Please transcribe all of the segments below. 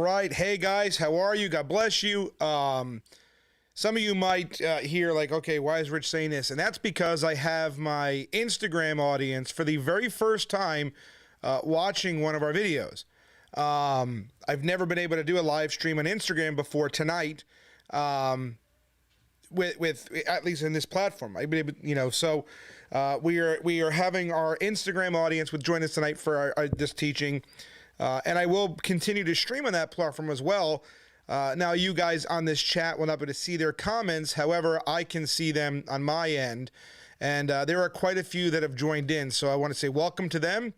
right. Hey, guys, how are you? God bless you. Some of you might hear like, okay, why is Rich saying this? And that's because I have my Instagram audience for the very first time watching one of our videos. I've never been able to do a live stream on Instagram before tonight, with at least in this platform. I've been able, so we are having our Instagram audience with join us tonight for this teaching. And I will continue to stream on that platform as well. Now, you guys on this chat will not be able to see their comments. However, I can see them on my end. And there are quite a few that have joined in. So I want to say welcome to them.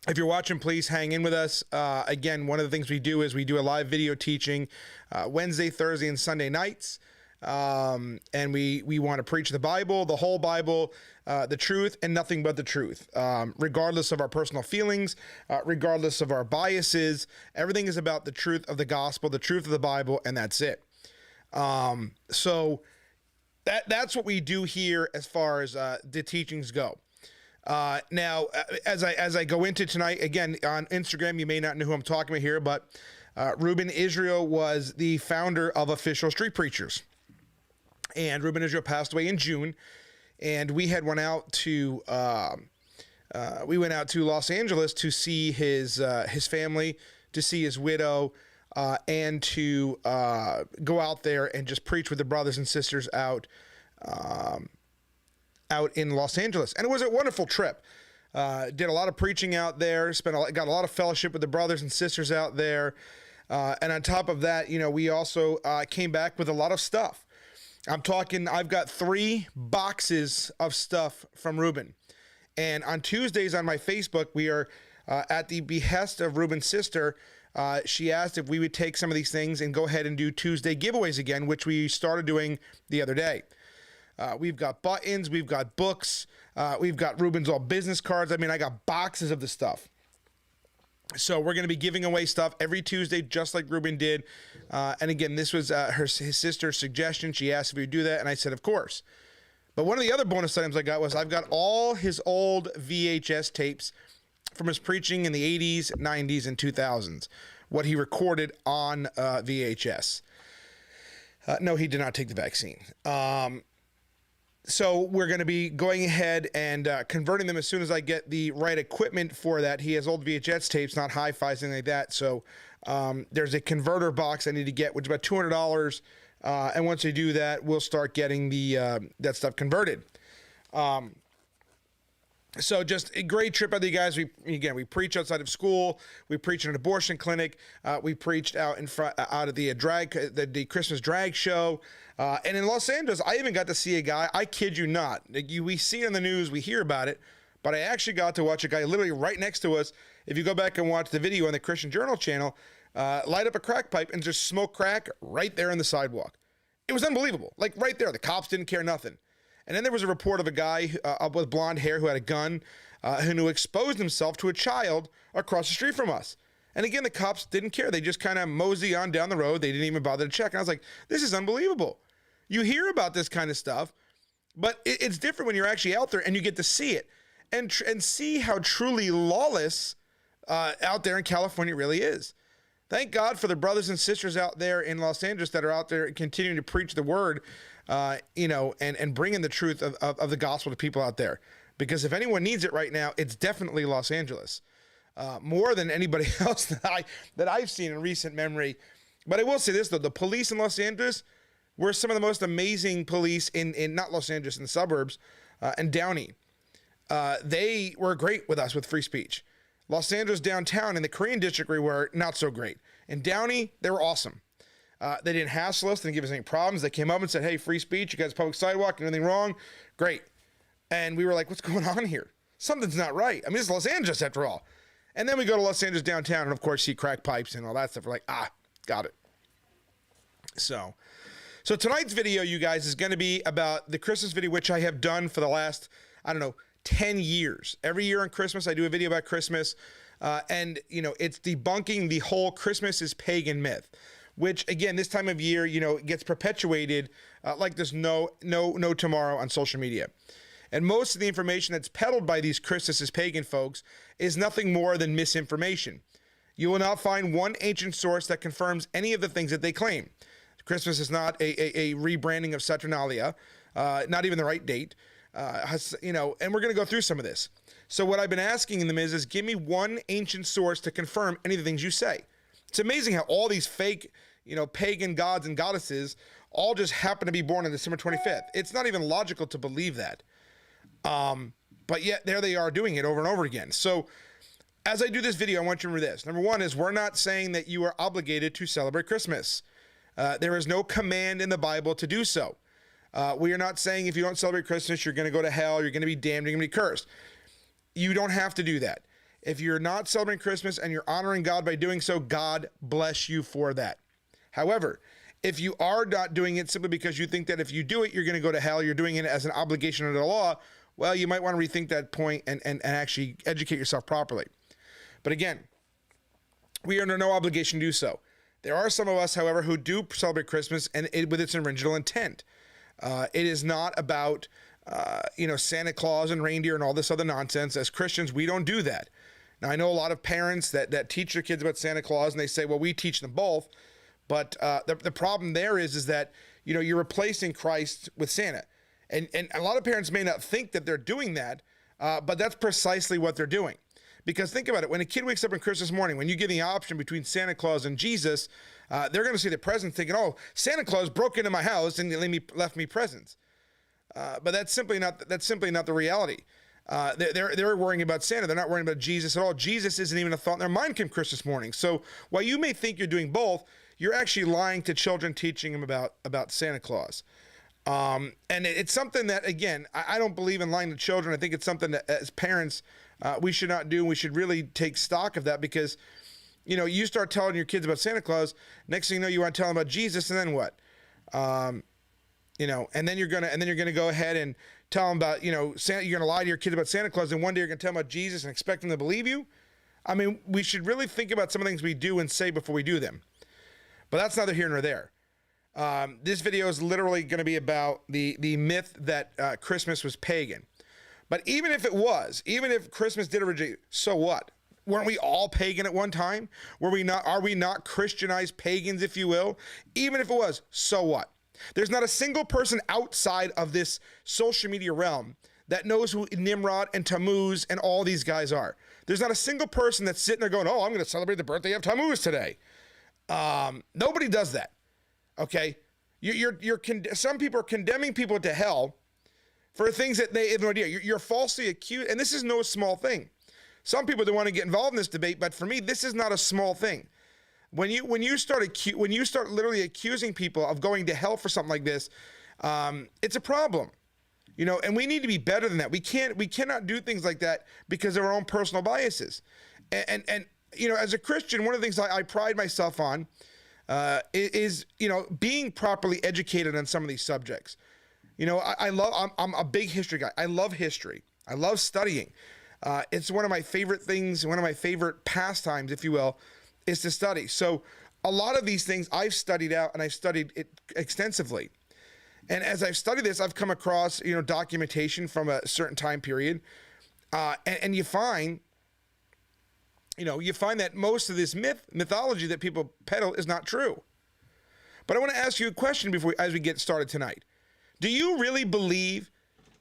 If you're watching, please hang in with us. Again, one of the things we do is we do a live video teaching Wednesday, Thursday, and Sunday nights. And we want to preach the Bible, the whole Bible, the truth, and nothing but the truth, regardless of our personal feelings, regardless of our biases. Everything is about the truth of the gospel, the truth of the Bible, and that's it. So that's what we do here as far as the teachings go. Now, as I go into tonight, again, on Instagram, you may not know who I'm talking about here, but Reuben Israel was the founder of Official Street Preachers. And Reuben Israel passed away in June, and we had went out to Los Angeles to see his family, to see his widow, and to go out there and just preach with the brothers and sisters out in Los Angeles. And it was a wonderful trip. Did a lot of preaching out there, got a lot of fellowship with the brothers and sisters out there. And on top of that, we also came back with a lot of stuff. I'm talking, I've got 3 boxes of stuff from Reuben. And on Tuesdays on my Facebook, we are at the behest of Reuben's sister. She asked if we would take some of these things and go ahead and do Tuesday giveaways again, which we started doing the other day. We've got buttons, we've got books, we've got Reuben's all business cards. I mean, I got boxes of the stuff. So we're going to be giving away stuff every Tuesday, just like Reuben did. And again, this was his sister's suggestion. She asked if we would do that, and I said, of course. But one of the other bonus items I got was I've got all his old VHS tapes from his preaching in the 80s, 90s, and 2000s, what he recorded on VHS. No, he did not take the vaccine. So we're going to be going ahead and converting them as soon as I get the right equipment for that. He has old VHS tapes, not hi-fi, anything like that. So there's a converter box I need to get, which is about $200. And once I do that, we'll start getting the that stuff converted. So just a great trip out there, guys. We preach outside of school. We preach in an abortion clinic. We preached out in front, out of the the Christmas drag show. And in Los Angeles, I even got to see a guy. I kid you not. We see it in the news. We hear about it. But I actually got to watch a guy literally right next to us. If you go back and watch the video on the Christian Journal channel, light up a crack pipe and just smoke crack right there on the sidewalk. It was unbelievable. Like right there. The cops didn't care nothing. And then there was a report of a guy with blonde hair who had a gun who exposed himself to a child across the street from us. And again, the cops didn't care. They just kind of mosey on down the road. They didn't even bother to check. And I was like, this is unbelievable. You hear about this kind of stuff, but it's different when you're actually out there and you get to see it and see how truly lawless out there in California really is. Thank God for the brothers and sisters out there in Los Angeles that are out there continuing to preach the word, and bringing the truth of the gospel to people out there. Because if anyone needs it right now, it's definitely Los Angeles, more than anybody else that I've seen in recent memory. But I will say this, though, the police in Los Angeles were some of the most amazing police in not Los Angeles, in the suburbs, and Downey. They were great with us with free speech. Los Angeles downtown in the Korean district, we were not so great. In Downey, they were awesome. They didn't hassle us, didn't give us any problems. They came up and said, hey, free speech, you guys public sidewalk, anything wrong? Great. And we were like, what's going on here? Something's not right. I mean, it's Los Angeles after all. And then we go to Los Angeles downtown and, of course, see crack pipes and all that stuff. We're like, got it. So tonight's video, you guys, is going to be about the Christmas video, which I have done for the last, 10 years. Every year on Christmas, I do a video about Christmas. And it's debunking the whole Christmas is pagan myth, which, again, this time of year, gets perpetuated like there's no tomorrow on social media. And most of the information that's peddled by these Christmas is pagan folks is nothing more than misinformation. You will not find one ancient source that confirms any of the things that they claim. Christmas is not a rebranding of Saturnalia, not even the right date. And we're going to go through some of this. So what I've been asking them is give me one ancient source to confirm any of the things you say. It's amazing how all these fake, pagan gods and goddesses all just happen to be born on December 25th. It's not even logical to believe that. But yet there they are doing it over and over again. So as I do this video, I want you to remember this. Number one is we're not saying that you are obligated to celebrate Christmas. There is no command in the Bible to do so. We are not saying if you don't celebrate Christmas, you're going to go to hell, you're going to be damned, you're going to be cursed. You don't have to do that. If you're not celebrating Christmas and you're honoring God by doing so, God bless you for that. However, if you are not doing it simply because you think that if you do it, you're going to go to hell, you're doing it as an obligation under the law, well, you might want to rethink that point and actually educate yourself properly. But again, we are under no obligation to do so. There are some of us, however, who do celebrate Christmas with its original intent. It is not about, Santa Claus and reindeer and all this other nonsense. As Christians, we don't do that. Now, I know a lot of parents that teach their kids about Santa Claus, and they say, well, we teach them both. But the problem there is that, you're replacing Christ with Santa. And a lot of parents may not think that they're doing that, but that's precisely what they're doing. Because think about it, when a kid wakes up on Christmas morning, when you give the option between Santa Claus and Jesus, they're going to see the presents thinking, oh, Santa Claus broke into my house and left me presents. But that's simply not the reality. They're worrying about Santa. They're not worrying about Jesus at all. Jesus isn't even a thought in their mind come Christmas morning. So while you may think you're doing both, you're actually lying to children, teaching them about Santa Claus. And it's something that, again, I don't believe in lying to children. I think it's something that as parents, we should not do. We should really take stock of that because, you start telling your kids about Santa Claus, next thing you know, you want to tell them about Jesus, and then what? And then you're gonna go ahead and tell them about, Santa. You're gonna lie to your kids about Santa Claus, and one day you're gonna tell them about Jesus and expect them to believe you. I mean, we should really think about some of the things we do and say before we do them. But that's neither here nor there. This video is literally going to be about the myth that Christmas was pagan. But even if Christmas did originate, so what? Weren't we all pagan at one time? Are we not Christianized pagans, if you will? Even if it was, so what? There's not a single person outside of this social media realm that knows who Nimrod and Tammuz and all these guys are. There's not a single person that's sitting there going, oh, I'm going to celebrate the birthday of Tammuz today. Nobody does that. Okay. Some people are condemning people to hell for things that they have no idea. You're falsely accused. And this is no small thing. Some people don't want to get involved in this debate, but for me, this is not a small thing. When you start literally accusing people of going to hell for something like this, it's a problem, and we need to be better than that. We cannot do things like that because of our own personal biases. And as a Christian, one of the things I pride myself on is being properly educated on some of these subjects. I'm a big history guy. I love history. I love studying. It's one of my favorite things, one of my favorite pastimes, if you will, is to study. So a lot of these things I've studied out, and I've studied it extensively. And as I've studied this, I've come across, documentation from a certain time period. And you find that most of this mythology that people peddle is not true. But I want to ask you a question as we get started tonight. Do you really believe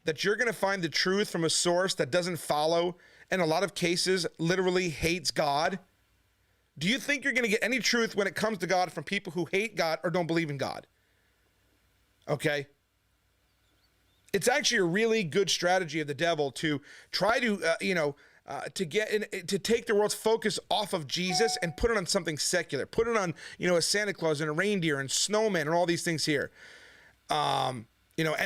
that you're going to find the truth from a source that doesn't follow, in a lot of cases, literally hates God? Do you think you're going to get any truth when it comes to God from people who hate God or don't believe in God? Okay? It's actually a really good strategy of the devil to try to, to take the world's focus off of Jesus and put it on something secular. Put it on, a Santa Claus and a reindeer and snowman and all these things here. And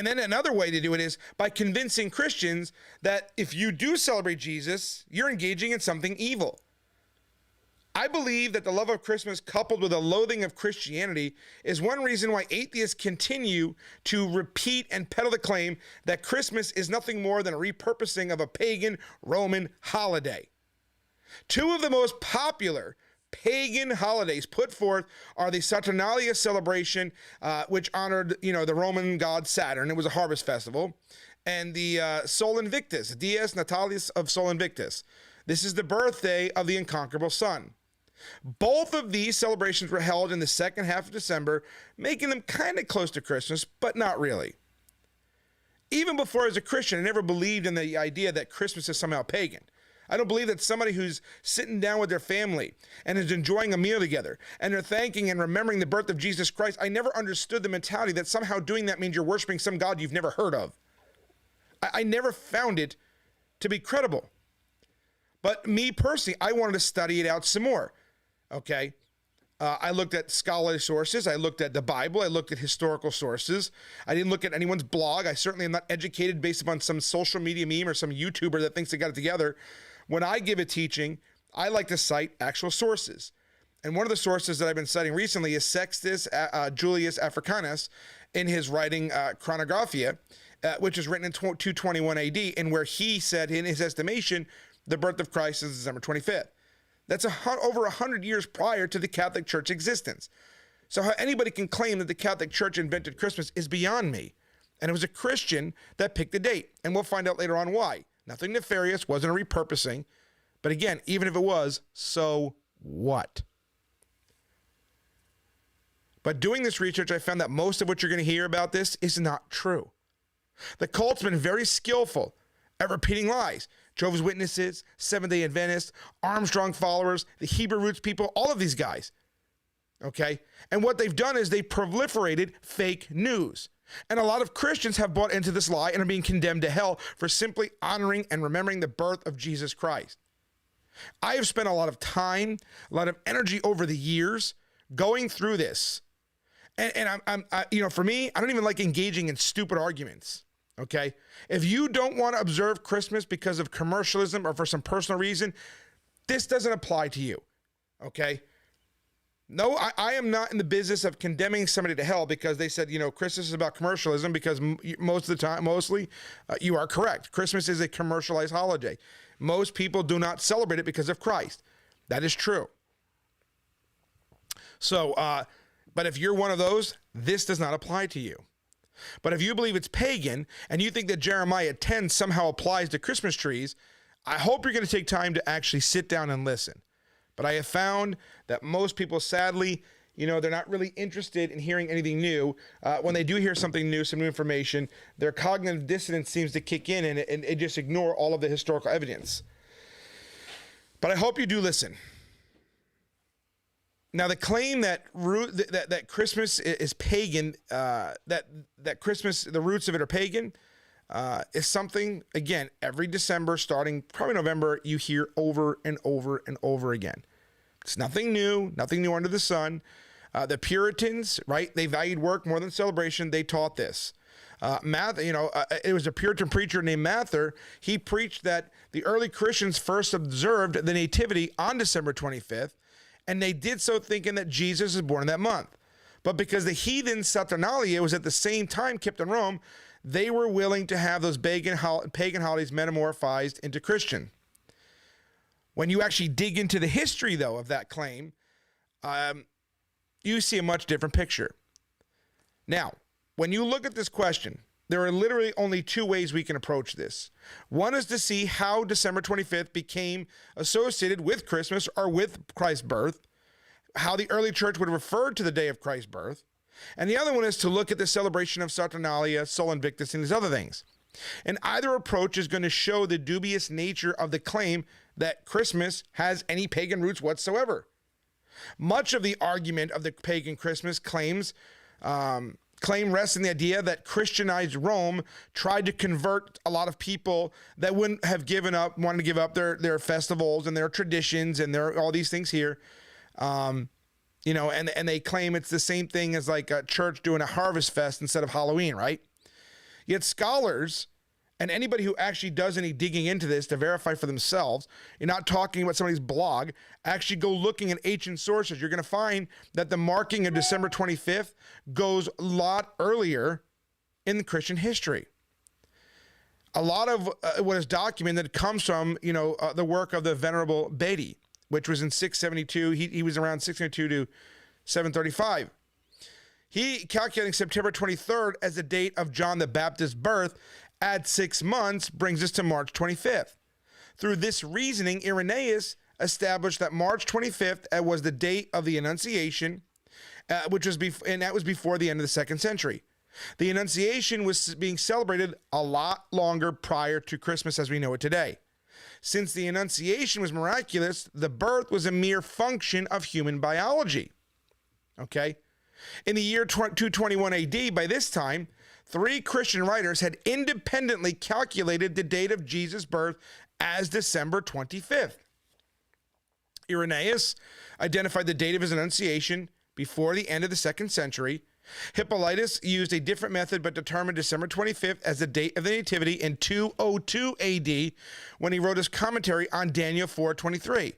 then another way to do it is by convincing Christians that if you do celebrate Jesus, you're engaging in something evil. I believe that the love of Christmas coupled with a loathing of Christianity is one reason why atheists continue to repeat and peddle the claim that Christmas is nothing more than a repurposing of a pagan Roman holiday. Two of the most popular pagan holidays put forth are the Saturnalia celebration, which honored, the Roman god Saturn. It was a harvest festival. And the Sol Invictus, Dies Natalis of Sol Invictus. This is the birthday of the unconquerable sun. Both of these celebrations were held in the second half of December, making them kind of close to Christmas, but not really. Even before I was a Christian, I never believed in the idea that Christmas is somehow pagan. I don't believe that somebody who's sitting down with their family and is enjoying a meal together and they're thanking and remembering the birth of Jesus Christ. I never understood the mentality that somehow doing that means you're worshiping some God you've never heard of. I never found it to be credible. But me personally, I wanted to study it out some more. Okay. I looked at scholarly sources. I looked at the Bible. I looked at historical sources. I didn't look at anyone's blog. I certainly am not educated based upon some social media meme or some YouTuber that thinks they got it together. When I give a teaching, I like to cite actual sources. And one of the sources that I've been citing recently is Sextus Julius Africanus in his writing Chronographia, which was written in 221 AD, and where he said, in his estimation, the birth of Christ is December 25th. That's over 100 years prior to the Catholic Church existence. So how anybody can claim that the Catholic Church invented Christmas is beyond me. And it was a Christian that picked the date. And we'll find out later on why. Nothing nefarious, wasn't a repurposing. But again, even if it was, so what? But doing this research, I found that most of what you're going to hear about this is not true. The cult's been very skillful at repeating lies. Jehovah's Witnesses, Seventh-day Adventists, Armstrong followers, the Hebrew roots people, all of these guys. Okay? And what they've done is they proliferated fake news. And a lot of Christians have bought into this lie and are being condemned to hell for simply honoring and remembering the birth of Jesus Christ. I have spent a lot of time, a lot of energy over the years going through this. And for me, I don't even like engaging in stupid arguments. Okay? If you don't want to observe Christmas because of commercialism or for some personal reason, this doesn't apply to you. Okay? No, I am not in the business of condemning somebody to hell because they said, Christmas is about commercialism, because mostly, you are correct. Christmas is a commercialized holiday. Most people do not celebrate it because of Christ. That is true. So, but if you're one of those, this does not apply to you. But if you believe it's pagan and you think that Jeremiah 10 somehow applies to Christmas trees, I hope you're going to take time to actually sit down and listen. But I have found that most people, sadly, they're not really interested in hearing anything new. When they do hear something new, some new information, their cognitive dissonance seems to kick in and just ignore all of the historical evidence. But I hope you do listen. Now, the claim that Christmas is pagan, that Christmas, the roots of it are pagan, is something, again, every December, starting probably November, you hear over and over and over again. It's nothing new under the sun. The Puritans, right? They valued work more than celebration. They taught this. It was a Puritan preacher named Mather. He preached that the early Christians first observed the Nativity on December 25th, and they did so thinking that Jesus was born in that month. But because the heathen Saturnalia was at the same time kept in Rome, they were willing to have those pagan holidays metamorphosed into Christian. When you actually dig into the history, though, of that claim, you see a much different picture. Now, when you look at this question, there are literally only two ways we can approach this. One is to see how December 25th became associated with Christmas or with Christ's birth, how the early church would have referred to the day of Christ's birth. And the other one is to look at the celebration of Saturnalia, Sol Invictus, and these other things. And either approach is going to show the dubious nature of the claim that Christmas has any pagan roots whatsoever. Much of the argument of the pagan Christmas claim rests in the idea that Christianized Rome tried to convert a lot of people that wanted to give up their festivals and their traditions and all these things here. And they claim it's the same thing as like a church doing a harvest fest instead of Halloween, right? Yet scholars and anybody who actually does any digging into this to verify for themselves, you're not talking about somebody's blog, actually go looking at ancient sources. You're going to find that the marking of December 25th goes a lot earlier in Christian history. A lot of what is documented comes from, the work of the Venerable Bede, which was in 672. He was around 672 to 735. He calculating September 23rd as the date of John the Baptist's birth, add 6 months, brings us to March 25th. Through this reasoning, Irenaeus established that March 25th was the date of the Annunciation, and that was before the end of the 2nd century. The Annunciation was being celebrated a lot longer prior to Christmas as we know it today. Since the Annunciation was miraculous, the birth was a mere function of human biology. Okay? In the year 221 AD, by this time, 3 Christian writers had independently calculated the date of Jesus' birth as December 25th. Irenaeus identified the date of his Annunciation before the end of the 2nd century. Hippolytus used a different method but determined December 25th as the date of the Nativity in 202 AD when he wrote his commentary on Daniel 4:23.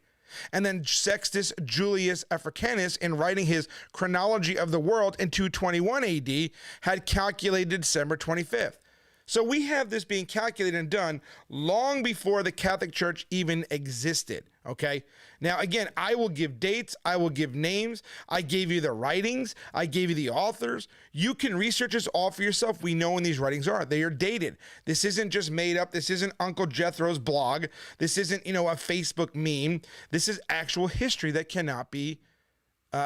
And then Sextus Julius Africanus, in writing his Chronology of the World in 221 AD, had calculated December 25th. So we have this being calculated and done long before the Catholic Church even existed, okay? Now, again, I will give dates, I will give names, I gave you the writings, I gave you the authors. You can research this all for yourself. We know when these writings are. They are dated. This isn't just made up. This isn't Uncle Jethro's blog. This isn't, a Facebook meme. This is actual history that cannot be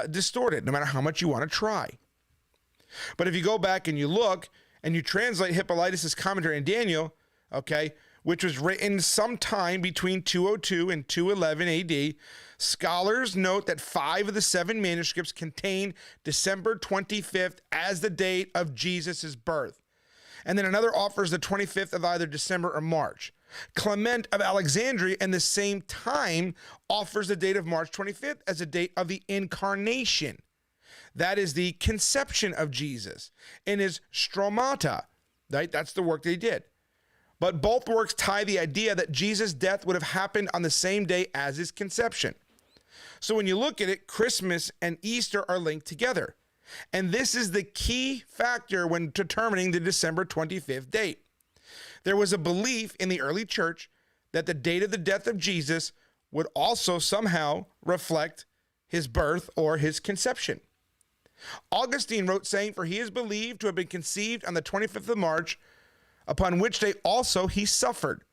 distorted, no matter how much you want to try. But if you go back and you look, and you translate Hippolytus' commentary in Daniel, okay, which was written sometime between 202 and 211 AD, scholars note that 5 of the 7 manuscripts contain December 25th as the date of Jesus' birth. And then another offers the 25th of either December or March. Clement of Alexandria, in the same time, offers the date of March 25th as the date of the Incarnation. That is the conception of Jesus in his Stromata, right? That's the work that he did. But both works tie the idea that Jesus' death would have happened on the same day as his conception. So when you look at it, Christmas and Easter are linked together. And this is the key factor when determining the December 25th date. There was a belief in the early church that the date of the death of Jesus would also somehow reflect his birth or his conception. Augustine wrote, saying, "For he is believed to have been conceived on the 25th of March, upon which day also he suffered.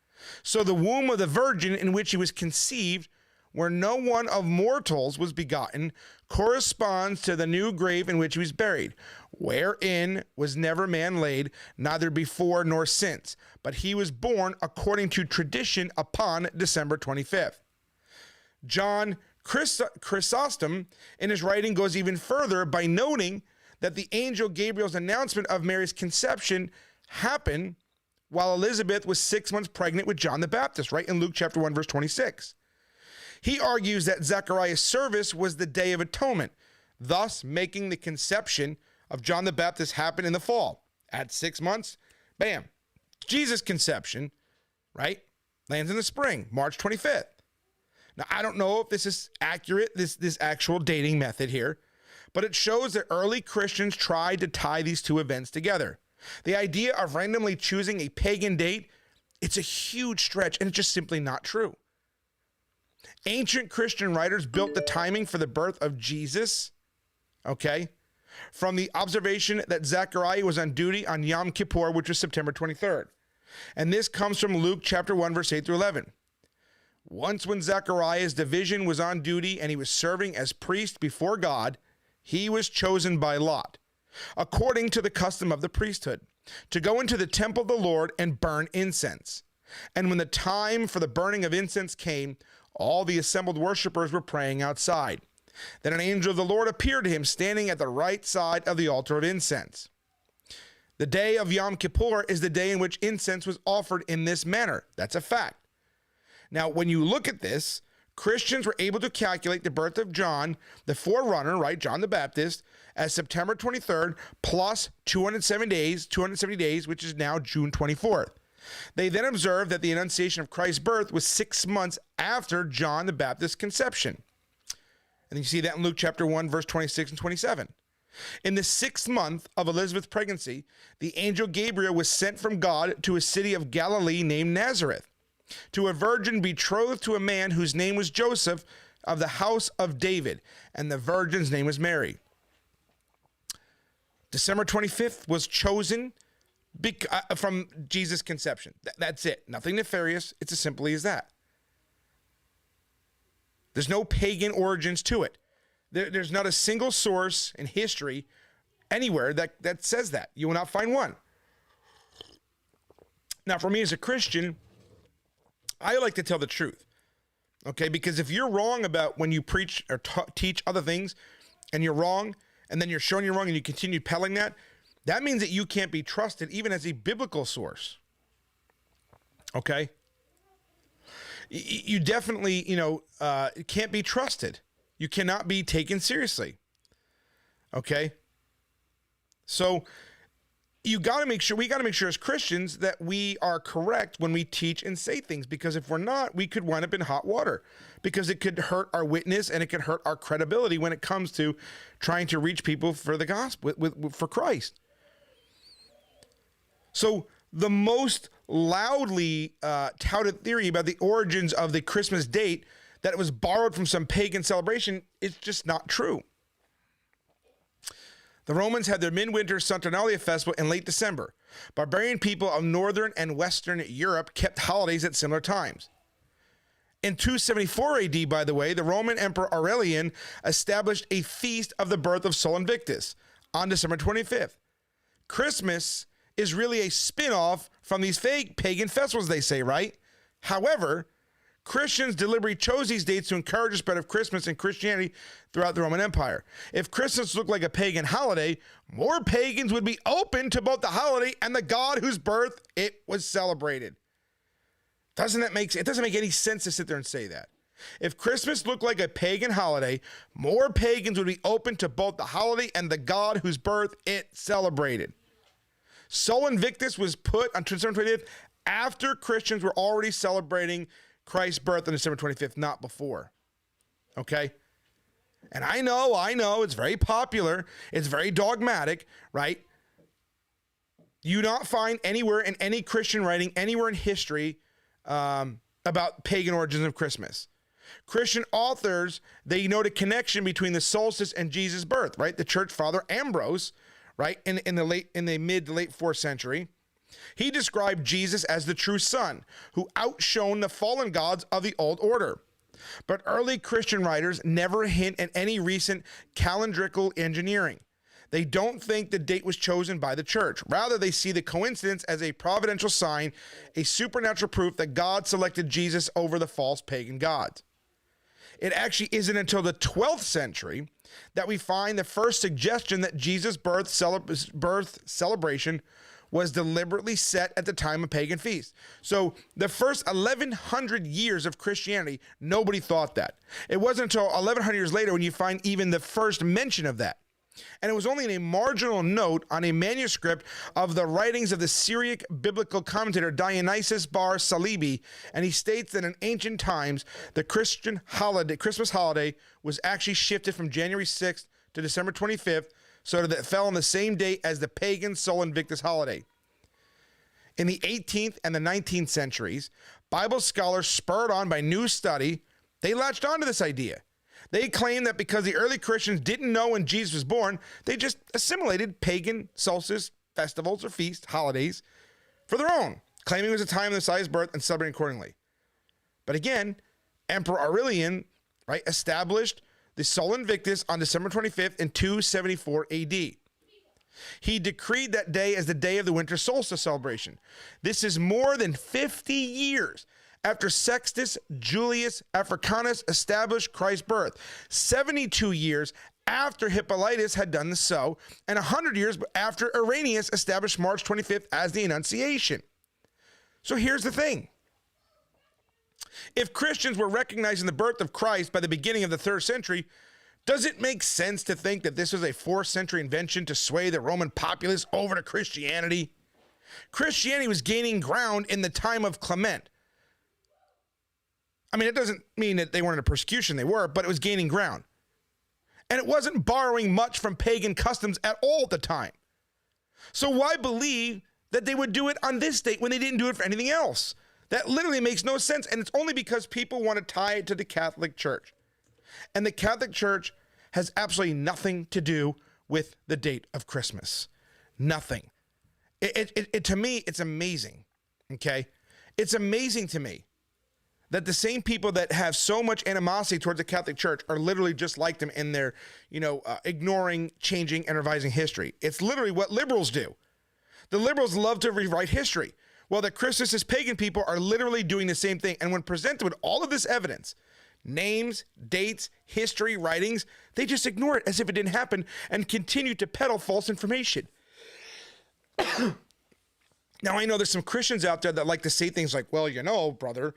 So the womb of the Virgin in which he was conceived, where no one of mortals was begotten, corresponds to the new grave in which he was buried, wherein was never man laid, neither before nor since. But he was born according to tradition upon December 25th. John Chrysostom, in his writing, goes even further by noting that the angel Gabriel's announcement of Mary's conception happened while Elizabeth was 6 months pregnant with John the Baptist, right? In Luke chapter 1, verse 26. He argues that Zechariah's service was the Day of Atonement, thus making the conception of John the Baptist happen in the fall. At 6 months, bam, Jesus' conception, right, lands in the spring, March 25th. Now, I don't know if this is accurate, this actual dating method here, but it shows that early Christians tried to tie these two events together. The idea of randomly choosing a pagan date, it's a huge stretch, and it's just simply not true. Ancient Christian writers built the timing for the birth of Jesus, okay, from the observation that Zechariah was on duty on Yom Kippur, which was September 23rd. And this comes from Luke chapter 1, verse 8 through 11. Once when Zechariah's division was on duty and he was serving as priest before God, he was chosen by lot, according to the custom of the priesthood, to go into the temple of the Lord and burn incense. And when the time for the burning of incense came, all the assembled worshipers were praying outside. Then an angel of the Lord appeared to him, standing at the right side of the altar of incense. The day of Yom Kippur is the day in which incense was offered in this manner. That's a fact. Now, when you look at this, Christians were able to calculate the birth of John, the forerunner, right, John the Baptist, as September 23rd plus 270 days, which is now June 24th. They then observed that the Annunciation of Christ's birth was 6 months after John the Baptist's conception. And you see that in Luke chapter 1, verse 26 and 27. In the 6th month of Elizabeth's pregnancy, the angel Gabriel was sent from God to a city of Galilee named Nazareth, to a virgin betrothed to a man whose name was Joseph of the house of David, and the virgin's name was Mary. December 25th was chosen from Jesus' conception. That's it. Nothing nefarious. It's as simply as that. There's no pagan origins to it. There's not a single source in history anywhere that says that. You will not find one. Now, for me as a Christian, I like to tell the truth, okay? Because if you're wrong about when you preach or teach other things, and you're wrong, and then you're showing you're wrong, and you continue peddling that, that means that you can't be trusted even as a biblical source, okay? You definitely, can't be trusted. You cannot be taken seriously, okay? So we got to make sure as Christians that we are correct when we teach and say things, because if we're not, we could wind up in hot water, because it could hurt our witness and it could hurt our credibility when it comes to trying to reach people for the gospel, for Christ. So the most loudly touted theory about the origins of the Christmas date, that it was borrowed from some pagan celebration, is just not true. The Romans had their midwinter Saturnalia festival in late December. Barbarian people of northern and western Europe kept holidays at similar times. In 274 AD, by the way, the Roman Emperor Aurelian established a feast of the birth of Sol Invictus on December 25th. Christmas is really a spin-off from these fake pagan festivals, they say, right? However, Christians deliberately chose these dates to encourage the spread of Christmas and Christianity throughout the Roman Empire. If Christmas looked like a pagan holiday, more pagans would be open to both the holiday and the God whose birth it was celebrated. It doesn't make any sense to sit there and say that. If Christmas looked like a pagan holiday, more pagans would be open to both the holiday and the God whose birth it celebrated. Sol Invictus was put on December 25th after Christians were already celebrating Christ's birth on December 25th, not before. Okay? And I know, it's very popular. It's very dogmatic, right? You not find anywhere in any Christian writing, anywhere in history, about pagan origins of Christmas. Christian authors, they note a connection between the solstice and Jesus' birth, right? The church father Ambrose, right, in the mid to late 4th century, he described Jesus as the true son who outshone the fallen gods of the old order. But early Christian writers never hint at any recent calendrical engineering. They don't think the date was chosen by the church. Rather, they see the coincidence as a providential sign, a supernatural proof that God selected Jesus over the false pagan gods. It actually isn't until the 12th century that we find the first suggestion that Jesus' birth celebration was deliberately set at the time of pagan feast. So the first 1,100 years of Christianity, nobody thought that. It wasn't until 1,100 years later when you find even the first mention of that. And it was only in a marginal note on a manuscript of the writings of the Syriac biblical commentator Dionysius Bar Salibi, and he states that in ancient times, the Christmas holiday was actually shifted from January 6th to December 25th, so that it fell on the same day as the pagan Sol Invictus holiday. In the 18th and the 19th centuries, Bible scholars, spurred on by new study, they latched onto this idea. They claimed that because the early Christians didn't know when Jesus was born, they just assimilated pagan solstice festivals or feast holidays for their own, claiming it was a time of the Messiah's birth and celebrating accordingly. But again, Emperor Aurelian, right, established the Sol Invictus on December 25th in 274 AD. He decreed that day as the day of the winter solstice celebration. This is more than 50 years after Sextus Julius Africanus established Christ's birth, 72 years after Hippolytus had done so, and 100 years after Irenaeus established March 25th as the Annunciation. So here's the thing. If Christians were recognizing the birth of Christ by the beginning of the 3rd century, does it make sense to think that this was a 4th century invention to sway the Roman populace over to Christianity? Christianity was gaining ground in the time of Clement. I mean, it doesn't mean that they weren't in persecution, they were, but it was gaining ground. And it wasn't borrowing much from pagan customs at all at the time. So why believe that they would do it on this date when they didn't do it for anything else? That literally makes no sense, and it's only because people want to tie it to the Catholic Church. And the Catholic Church has absolutely nothing to do with the date of Christmas. Nothing. To me, it's amazing, okay? It's amazing to me that the same people that have so much animosity towards the Catholic Church are literally just like them in their, ignoring, changing, and revising history. It's literally what liberals do. The liberals love to rewrite history. Well, the Christmas Pagan people are literally doing the same thing. And when presented with all of this evidence, names, dates, history, writings, they just ignore it as if it didn't happen and continue to peddle false information. Now, I know there's some Christians out there that like to say things like, well, brother,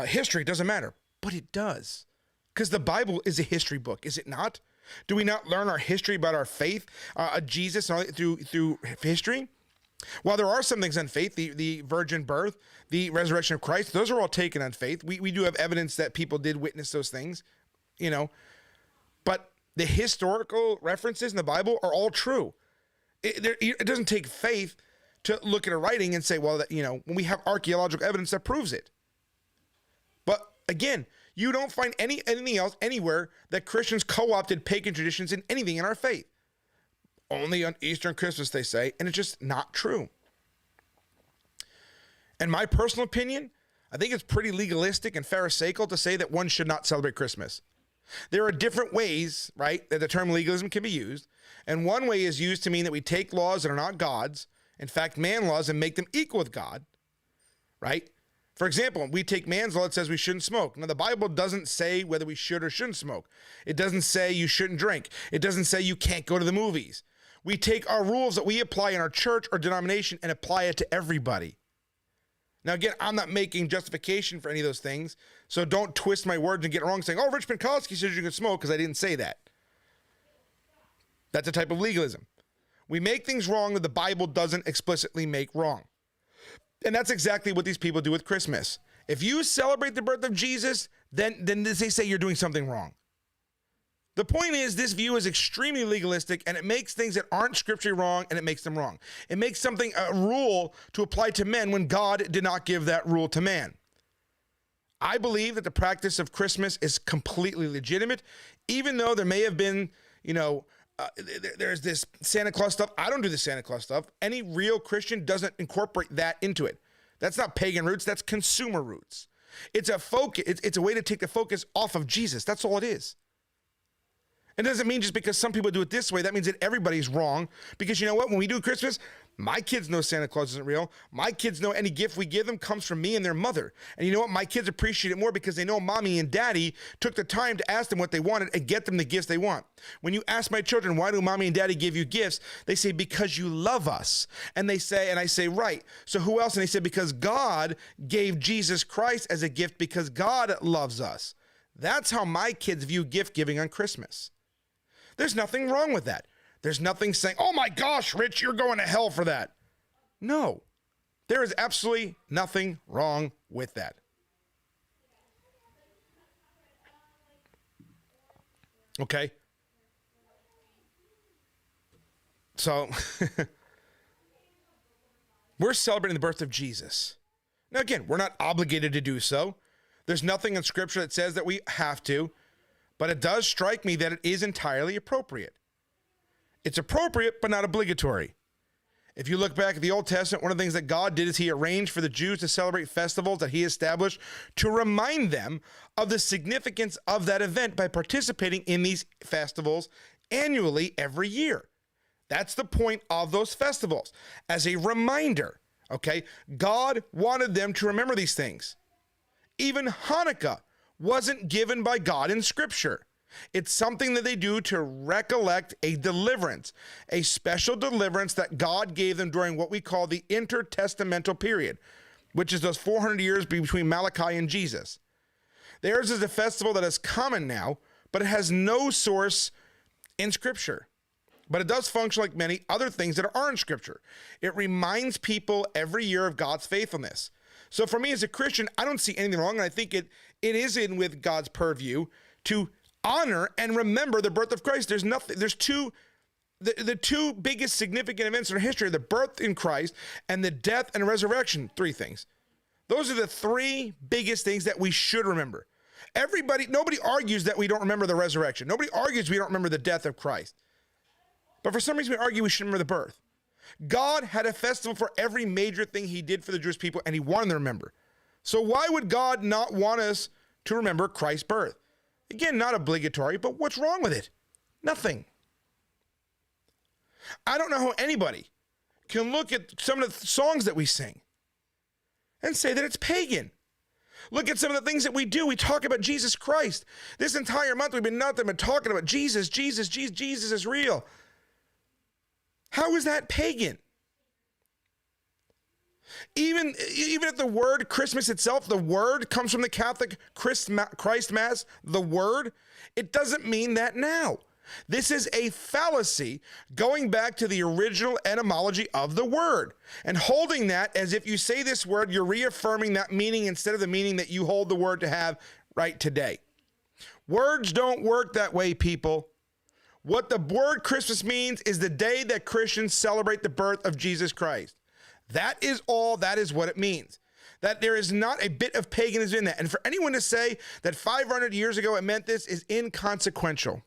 history doesn't matter. But it does. Because the Bible is a history book, is it not? Do we not learn our history about our faith, Jesus, and all through history? While there are some things on faith, the virgin birth, the resurrection of Christ, those are all taken on faith. We do have evidence that people did witness those things, But the historical references in the Bible are all true. It doesn't take faith to look at a writing and say, well, when we have archaeological evidence that proves it. But again, you don't find anything else anywhere that Christians co-opted pagan traditions in anything in our faith. Only on Easter and Christmas, they say, and it's just not true. In my personal opinion, I think it's pretty legalistic and pharisaical to say that one should not celebrate Christmas. There are different ways, right, that the term legalism can be used. And one way is used to mean that we take laws that are not God's, in fact, man laws, and make them equal with God, right? For example, we take man's law that says we shouldn't smoke. Now, the Bible doesn't say whether we should or shouldn't smoke. It doesn't say you shouldn't drink. It doesn't say you can't go to the movies. We take our rules that we apply in our church or denomination and apply it to everybody. Now, again, I'm not making justification for any of those things, so don't twist my words and get it wrong saying, oh, Rich Pinkowski says you can smoke, because I didn't say that. That's a type of legalism. We make things wrong that the Bible doesn't explicitly make wrong. And that's exactly what these people do with Christmas. If you celebrate the birth of Jesus, then they say you're doing something wrong. The point is, this view is extremely legalistic, and it makes things that aren't scripturally wrong, and it makes them wrong. It makes something a rule to apply to men when God did not give that rule to man. I believe that the practice of Christmas is completely legitimate, even though there may have been, there's this Santa Claus stuff. I don't do the Santa Claus stuff. Any real Christian doesn't incorporate that into it. That's not pagan roots. That's consumer roots. It's a focus. It's a way to take the focus off of Jesus. That's all it is. It doesn't mean just because some people do it this way, that means that everybody's wrong. Because you know what? When we do Christmas, my kids know Santa Claus isn't real. My kids know any gift we give them comes from me and their mother. And you know what? My kids appreciate it more because they know mommy and daddy took the time to ask them what they wanted and get them the gifts they want. When you ask my children, why do mommy and daddy give you gifts? They say, because you love us. And I say, right. So who else? And they say, because God gave Jesus Christ as a gift because God loves us. That's how my kids view gift giving on Christmas. There's nothing wrong with that. There's nothing saying, oh my gosh, Rich, you're going to hell for that. No, there is absolutely nothing wrong with that. Okay. So we're celebrating the birth of Jesus. Now, again, we're not obligated to do so. There's nothing in Scripture that says that we have to. But it does strike me that it is entirely appropriate. It's appropriate, but not obligatory. If you look back at the Old Testament, one of the things that God did is he arranged for the Jews to celebrate festivals that he established to remind them of the significance of that event by participating in these festivals annually every year. That's the point of those festivals, as a reminder, okay? God wanted them to remember these things. Even Hanukkah wasn't given by God in Scripture. It's something that they do to recollect a deliverance, a special deliverance that God gave them during what we call the intertestamental period, which is those 400 years between Malachi and Jesus. Theirs is a festival that is common now, but it has no source in Scripture. But it does function like many other things that are in Scripture. It reminds people every year of God's faithfulness. So for me as a Christian, I don't see anything wrong, and I think it is in with God's purview to honor and remember the birth of Christ. There's the two biggest significant events in our history, the birth in Christ and the death and resurrection, three things. Those are the three biggest things that we should remember. Nobody argues that we don't remember the resurrection. Nobody argues we don't remember the death of Christ. But for some reason we argue we should remember the birth. God had a festival for every major thing he did for the Jewish people, and he wanted them to remember. So why would God not want us to remember Christ's birth? Again, not obligatory, but what's wrong with it? Nothing. I don't know how anybody can look at some of the songs that we sing and say that it's pagan. Look at some of the things that we do. We talk about Jesus Christ. This entire month we've been nothing but talking about Jesus is real. How is that pagan? Even if the word Christmas itself, the word comes from the Catholic Christ Mass, the word, it doesn't mean that now. This is a fallacy going back to the original etymology of the word and holding that as if you say this word, you're reaffirming that meaning instead of the meaning that you hold the word to have right today. Words don't work that way, people. What the word Christmas means is the day that Christians celebrate the birth of Jesus Christ. That is all. That is what it means. That there is not a bit of paganism in that. And for anyone to say that 500 years ago it meant this is inconsequential.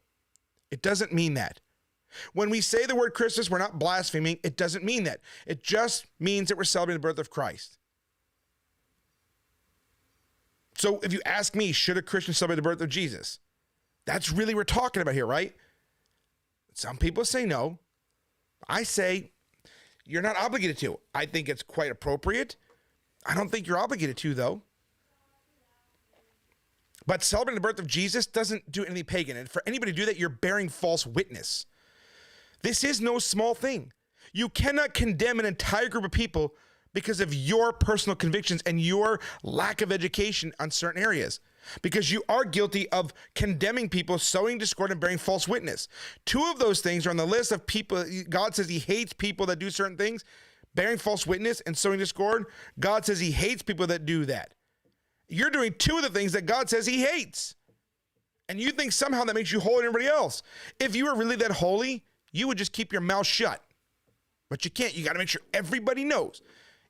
It doesn't mean that. When we say the word Christmas, we're not blaspheming. It doesn't mean that. It just means that we're celebrating the birth of Christ. So if you ask me, should a Christian celebrate the birth of Jesus? That's really what we're talking about here, right? Some people say no. I say you're not obligated to. I think it's quite appropriate. I don't think you're obligated to, though. But celebrating the birth of Jesus doesn't do anything pagan. And for anybody to do that, you're bearing false witness. This is no small thing. You cannot condemn an entire group of people because of your personal convictions and your lack of education on certain areas. Because you are guilty of condemning people, sowing discord, and bearing false witness. Two of those things are on the list of people. God says he hates people that do certain things. Bearing false witness and sowing discord. God says he hates people that do that. You're doing two of the things that God says he hates. And you think somehow that makes you holy than everybody else. If you were really that holy, you would just keep your mouth shut. But you can't. You got to make sure everybody knows.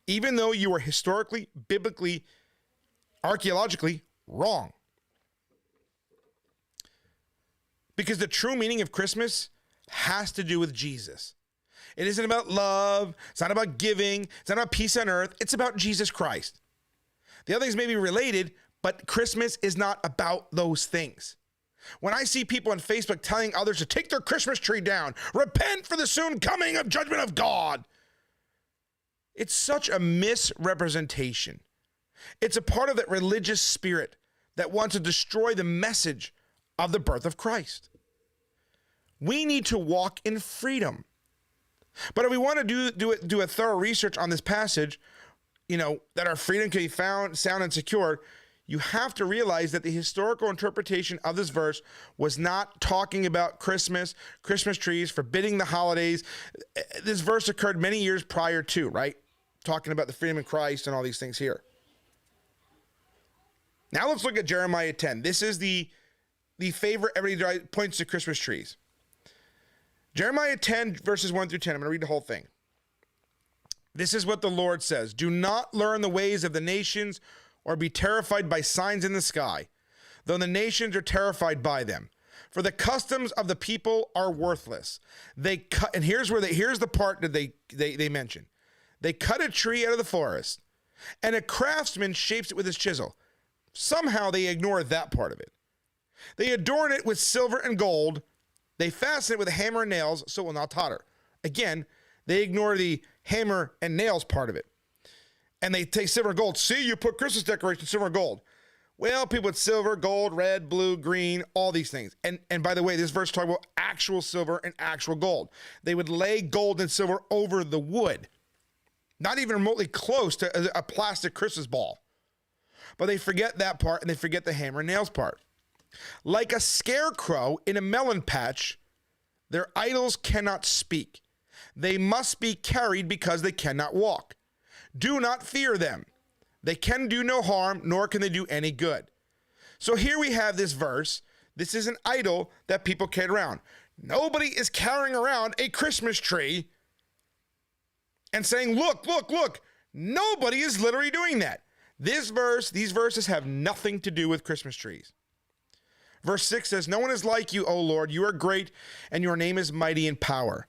Even though you are historically, biblically, archaeologically wrong. Because the true meaning of Christmas has to do with Jesus. It isn't about love. It's not about giving. It's not about peace on earth. It's about Jesus Christ. The other things may be related, but Christmas is not about those things. When I see people on Facebook telling others to take their Christmas tree down, repent for the soon coming of judgment of God, it's such a misrepresentation. It's a part of that religious spirit that wants to destroy the message of the birth of Christ. We need to walk in freedom. But if we want to do a thorough research on this passage, that our freedom can be found, sound, and secure, you have to realize that the historical interpretation of this verse was not talking about Christmas trees, forbidding the holidays. This verse occurred many years prior to, right? Talking about the freedom in Christ and all these things here. Now let's look at Jeremiah 10. This is the favorite, everybody points to Christmas trees. Jeremiah 10, verses 1 through 10. I'm going to read the whole thing. This is what the Lord says. Do not learn the ways of the nations or be terrified by signs in the sky, though the nations are terrified by them. For the customs of the people are worthless. They cut, and here's the part that they mention. They cut a tree out of the forest, and a craftsman shapes it with his chisel. Somehow they ignore that part of it. They adorn it with silver and gold. They fasten it with a hammer and nails so it will not totter. Again, they ignore the hammer and nails part of it. And they take silver and gold. See, you put Christmas decorations, silver and gold. Well, people with silver, gold, red, blue, green, all these things. And by the way, this verse talks about actual silver and actual gold. They would lay gold and silver over the wood. Not even remotely close to a plastic Christmas ball. But they forget that part and they forget the hammer and nails part. Like a scarecrow in a melon patch, their idols cannot speak. They must be carried because they cannot walk. Do not fear them. They can do no harm, nor can they do any good. So here we have this verse. This is an idol that people carry around. Nobody is carrying around a Christmas tree and saying, look, look, look. Nobody is literally doing that. These verses have nothing to do with Christmas trees. Verse 6 says, no one is like you, O Lord. You are great, and your name is mighty in power.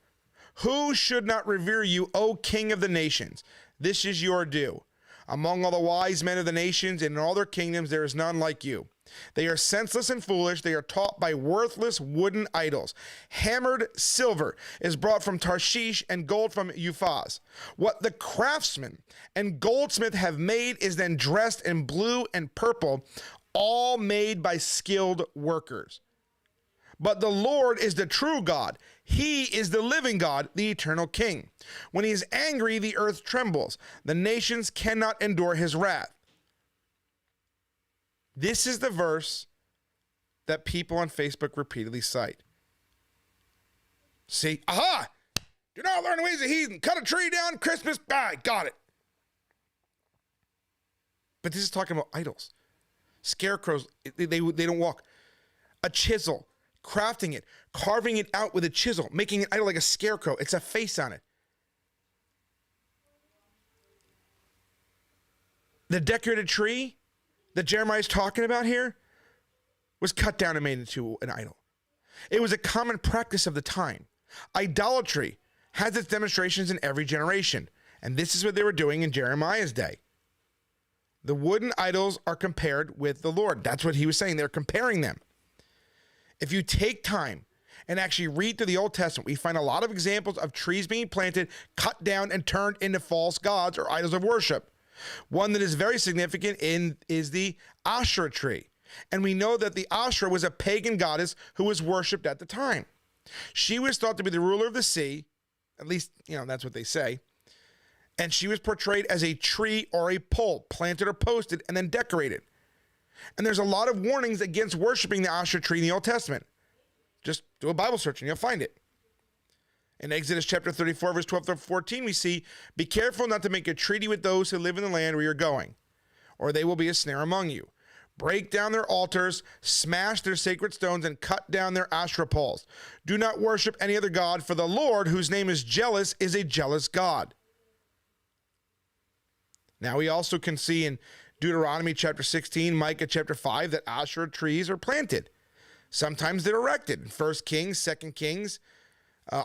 Who should not revere you, O King of the nations? This is your due. Among all the wise men of the nations and in all their kingdoms, there is none like you. They are senseless and foolish. They are taught by worthless wooden idols. Hammered silver is brought from Tarshish and gold from Uphaz. What the craftsman and goldsmith have made is then dressed in blue and purple, all made by skilled workers. But the Lord is the true God. He is the living God, the eternal King. When he is angry, the earth trembles. The nations cannot endure his wrath. This is the verse that people on Facebook repeatedly cite. See, aha! Do not learn the ways of heathen. Cut a tree down, Christmas. Got it. But this is talking about idols. Scarecrows, they don't walk. A chisel, crafting it, carving it out with a chisel, making an idol like a scarecrow. It's a face on it. The decorated tree that Jeremiah is talking about here was cut down and made into an idol. It was a common practice of the time. Idolatry has its demonstrations in every generation, and this is what they were doing in Jeremiah's day. The wooden idols are compared with the Lord. That's what he was saying. They're comparing them. If you take time and actually read through the Old Testament, we find a lot of examples of trees being planted, cut down, and turned into false gods or idols of worship. One that is very significant is the Asherah tree. And we know that the Asherah was a pagan goddess who was worshipped at the time. She was thought to be the ruler of the sea, at least, that's what they say. And she was portrayed as a tree or a pole, planted or posted, and then decorated. And there's a lot of warnings against worshiping the Asherah tree in the Old Testament. Just do a Bible search and you'll find it. In Exodus chapter 34, verse 12 through 14, we see, be careful not to make a treaty with those who live in the land where you're going, or they will be a snare among you. Break down their altars, smash their sacred stones, and cut down their Asherah poles. Do not worship any other god, for the Lord, whose name is jealous, is a jealous God. Now we also can see in Deuteronomy chapter 16, Micah chapter 5, that Asherah trees are planted. Sometimes they're erected. In 1 Kings, 2 Kings,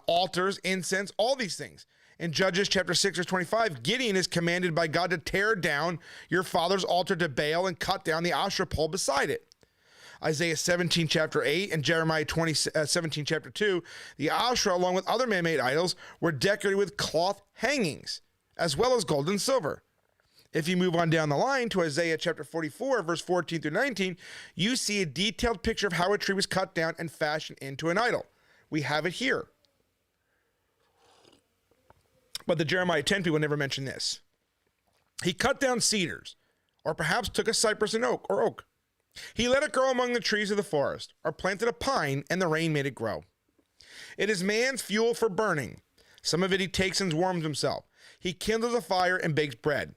altars, incense, all these things. In Judges chapter 6, verse 25, Gideon is commanded by God to tear down your father's altar to Baal and cut down the Asherah pole beside it. Isaiah 17, chapter 8, and Jeremiah 17, chapter 2, the Asherah, along with other man-made idols, were decorated with cloth hangings, as well as gold and silver. If you move on down the line to Isaiah chapter 44, verse 14 through 19, you see a detailed picture of how a tree was cut down and fashioned into an idol. We have it here. But the Jeremiah 10 people never mention this. He cut down cedars, or perhaps took a cypress and oak. He let it grow among the trees of the forest, or planted a pine, and the rain made it grow. It is man's fuel for burning. Some of it he takes and warms himself. He kindles a fire and bakes bread.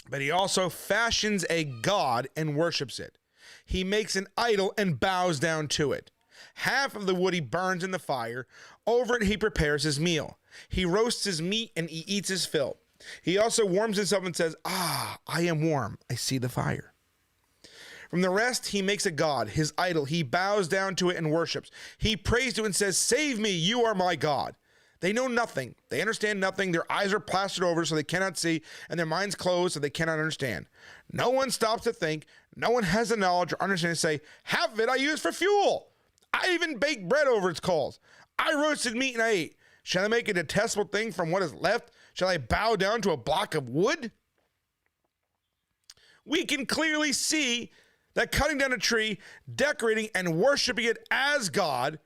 But he also fashions a god and worships it. He makes an idol and bows down to it. Half of the wood he burns in the fire. Over it he prepares his meal. He roasts his meat and he eats his fill. He also warms himself and says, I am warm. I see the fire. From the rest he makes a god, his idol. He bows down to it and worships. He prays to it and says, save me, you are my God. They know nothing. They understand nothing. Their eyes are plastered over so they cannot see, and their minds closed so they cannot understand. No one stops to think. No one has the knowledge or understanding to say, half of it I use for fuel. I even baked bread over its coals. I roasted meat and I ate. Shall I make a detestable thing from what is left? Shall I bow down to a block of wood? We can clearly see that cutting down a tree, decorating and worshiping it as God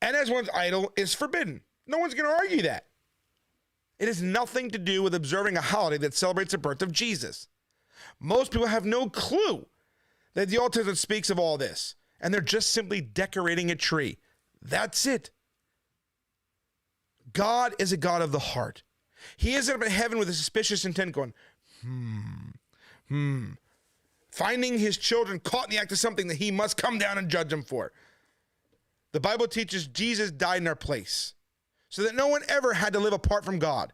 and as one's idol is forbidden. No one's going to argue that. It has nothing to do with observing a holiday that celebrates the birth of Jesus. Most people have no clue that the Old Testament speaks of all this, and they're just simply decorating a tree. That's it. God is a God of the heart. He isn't up in heaven with a suspicious intent going, finding his children caught in the act of something that he must come down and judge them for. The Bible teaches Jesus died in our place, so that no one ever had to live apart from God,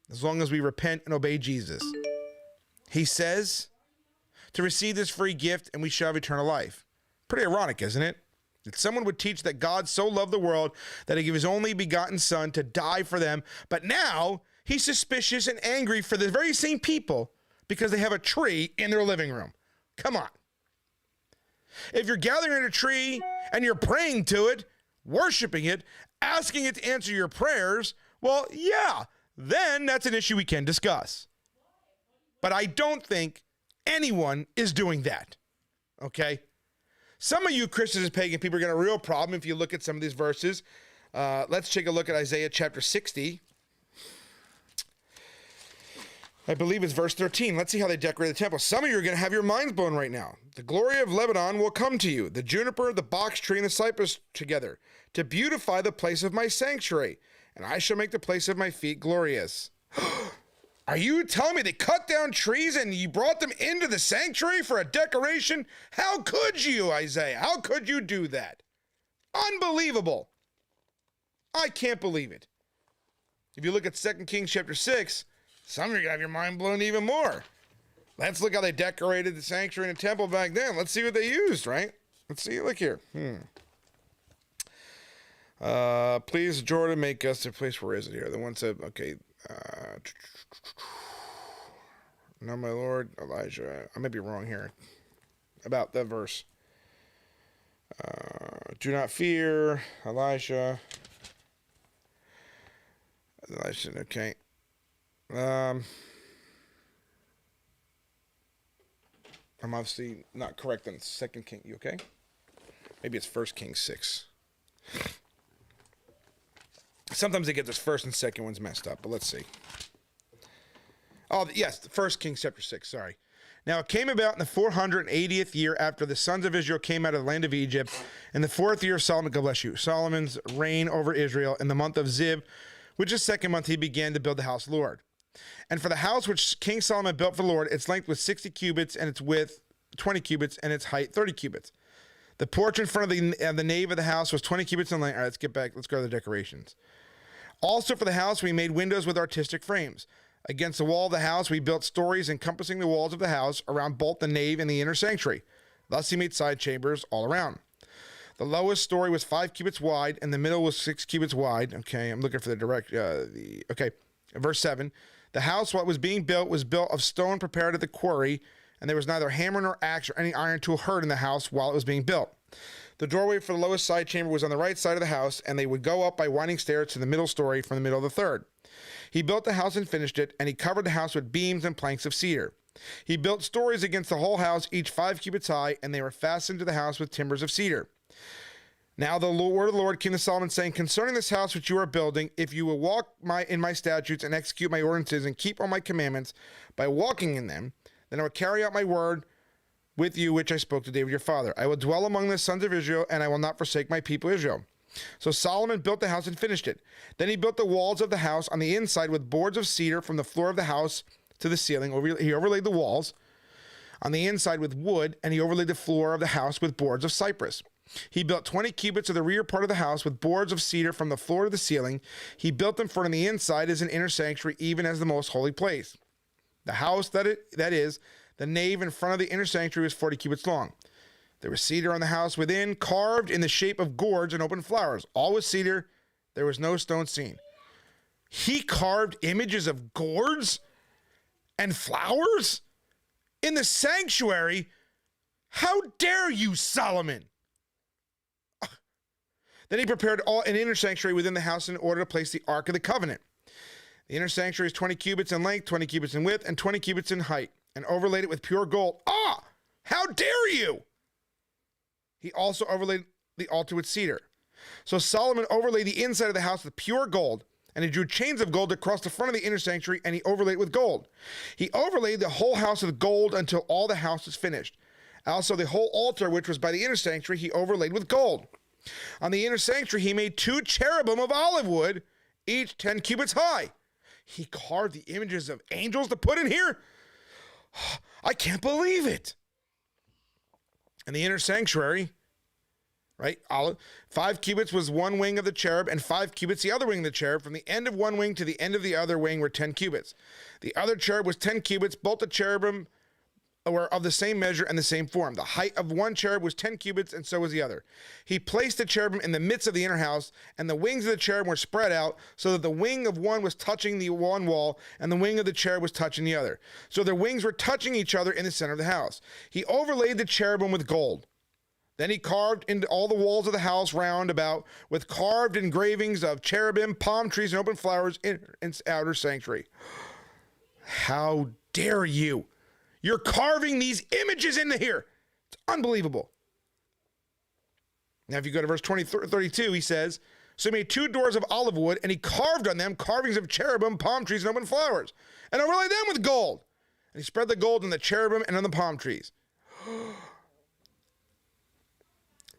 as long as we repent and obey Jesus. He says to receive this free gift and we shall have eternal life. Pretty ironic, isn't it? That someone would teach that God so loved the world that he gave his only begotten son to die for them, but now he's suspicious and angry for the very same people because they have a tree in their living room. Come on. If you're gathering at a tree and you're praying to it, worshiping it, asking it to answer your prayers, well, yeah, then that's an issue we can discuss. But I don't think anyone is doing that, okay? Some of you Christians and pagan people are going to have a real problem if you look at some of these verses. Let's take a look at Isaiah chapter 60. I believe it's verse 13. Let's see how they decorate the temple. Some of you are going to have your minds blown right now. The glory of Lebanon will come to you, the juniper, the box tree, and the cypress together, to beautify the place of my sanctuary, and I shall make the place of my feet glorious. Are you telling me they cut down trees and you brought them into the sanctuary for a decoration? How could you, Isaiah? How could you do that? Unbelievable. I can't believe it. If you look at 2 Kings chapter 6, some of you are going to have your mind blown even more. Let's look how they decorated the sanctuary and the temple back then. Let's see what they used, right? Let's see. Look here. Please, Jordan, make us a place. Where is it here? The one said, okay. No, my Lord, Elijah. I might be wrong here about that verse. Do not fear, Elijah. Okay. I'm obviously not correct on 2 King. You okay? Maybe it's 1 Kings 6. Sometimes they get this first and second ones messed up, but let's see. Oh, yes, 1 Kings chapter 6, sorry. Now it came about in the 480th year after the sons of Israel came out of the land of Egypt, in the 4th year of Solomon, God bless you, Solomon's reign over Israel, in the month of Zib, which is 2nd month, he began to build the house of the Lord. And for the house which King Solomon built for the Lord, its length was 60 cubits, and its width 20 cubits, and its height 30 cubits. The porch in front of the nave of the house was 20 cubits in length. All right, let's get back. Let's go to the decorations. Also for the house, we made windows with artistic frames. Against the wall of the house, we built stories encompassing the walls of the house around both the nave and the inner sanctuary. Thus he made side chambers all around. The lowest story was 5 cubits wide, and the middle was 6 cubits wide. Okay, I'm looking for the direct, okay. Verse 7, the house, what was being built, was built of stone prepared at the quarry, and there was neither hammer nor axe or any iron tool heard in the house while it was being built. The doorway for the lowest side chamber was on the right side of the house, and they would go up by winding stairs to the middle story from the middle of the third. He built the house and finished it, and he covered the house with beams and planks of cedar. He built stories against the whole house, each 5 cubits high, and they were fastened to the house with timbers of cedar. Now the word of the Lord came to Solomon, saying, concerning this house which you are building, if you will walk in my statutes and execute my ordinances and keep all my commandments by walking in them, then I will carry out my word with you, which I spoke to David your father. I will dwell among the sons of Israel, and I will not forsake my people Israel. So Solomon built the house and finished it. Then he built the walls of the house on the inside with boards of cedar from the floor of the house to the ceiling. He overlaid the walls on the inside with wood, and he overlaid the floor of the house with boards of cypress. He built 20 cubits of the rear part of the house with boards of cedar from the floor to the ceiling. He built them for on the inside as an inner sanctuary, even as the most holy place. The house, that is, the nave in front of the inner sanctuary, was 40 cubits long. There was cedar on the house within, carved in the shape of gourds and open flowers. All was cedar. There was no stone seen. He carved images of gourds and flowers in the sanctuary. How dare you, Solomon? Then he prepared an inner sanctuary within the house in order to place the Ark of the Covenant. The inner sanctuary is 20 cubits in length, 20 cubits in width, and 20 cubits in height, and overlaid it with pure gold. Ah! How dare you! He also overlaid the altar with cedar. So Solomon overlaid the inside of the house with pure gold, and he drew chains of gold across the front of the inner sanctuary, and he overlaid it with gold. He overlaid the whole house with gold until all the house was finished. Also, the whole altar, which was by the inner sanctuary, he overlaid with gold. On the inner sanctuary, he made 2 cherubim of olive wood, each 10 cubits high. He carved the images of angels to put in here. I can't believe it. And the inner sanctuary, right? 5 cubits was one wing of the cherub, and 5 cubits the other wing of the cherub. From the end of one wing to the end of the other wing were 10 cubits. The other cherub was 10 cubits. Both the cherubim were of the same measure and the same form. The height of one cherub was 10 cubits, and so was the other. He placed the cherubim in the midst of the inner house, and the wings of the cherub were spread out, so that the wing of one was touching the one wall, and the wing of the cherub was touching the other. So their wings were touching each other in the center of the house. He overlaid the cherubim with gold. Then he carved into all the walls of the house round about with carved engravings of cherubim, palm trees, and open flowers in its outer sanctuary. How dare you? You're carving these images into here. It's unbelievable. Now, if you go to verse 32, he says, so he made 2 doors of olive wood, and he carved on them carvings of cherubim, palm trees, and open flowers, and overlaid them with gold. And he spread the gold on the cherubim and on the palm trees.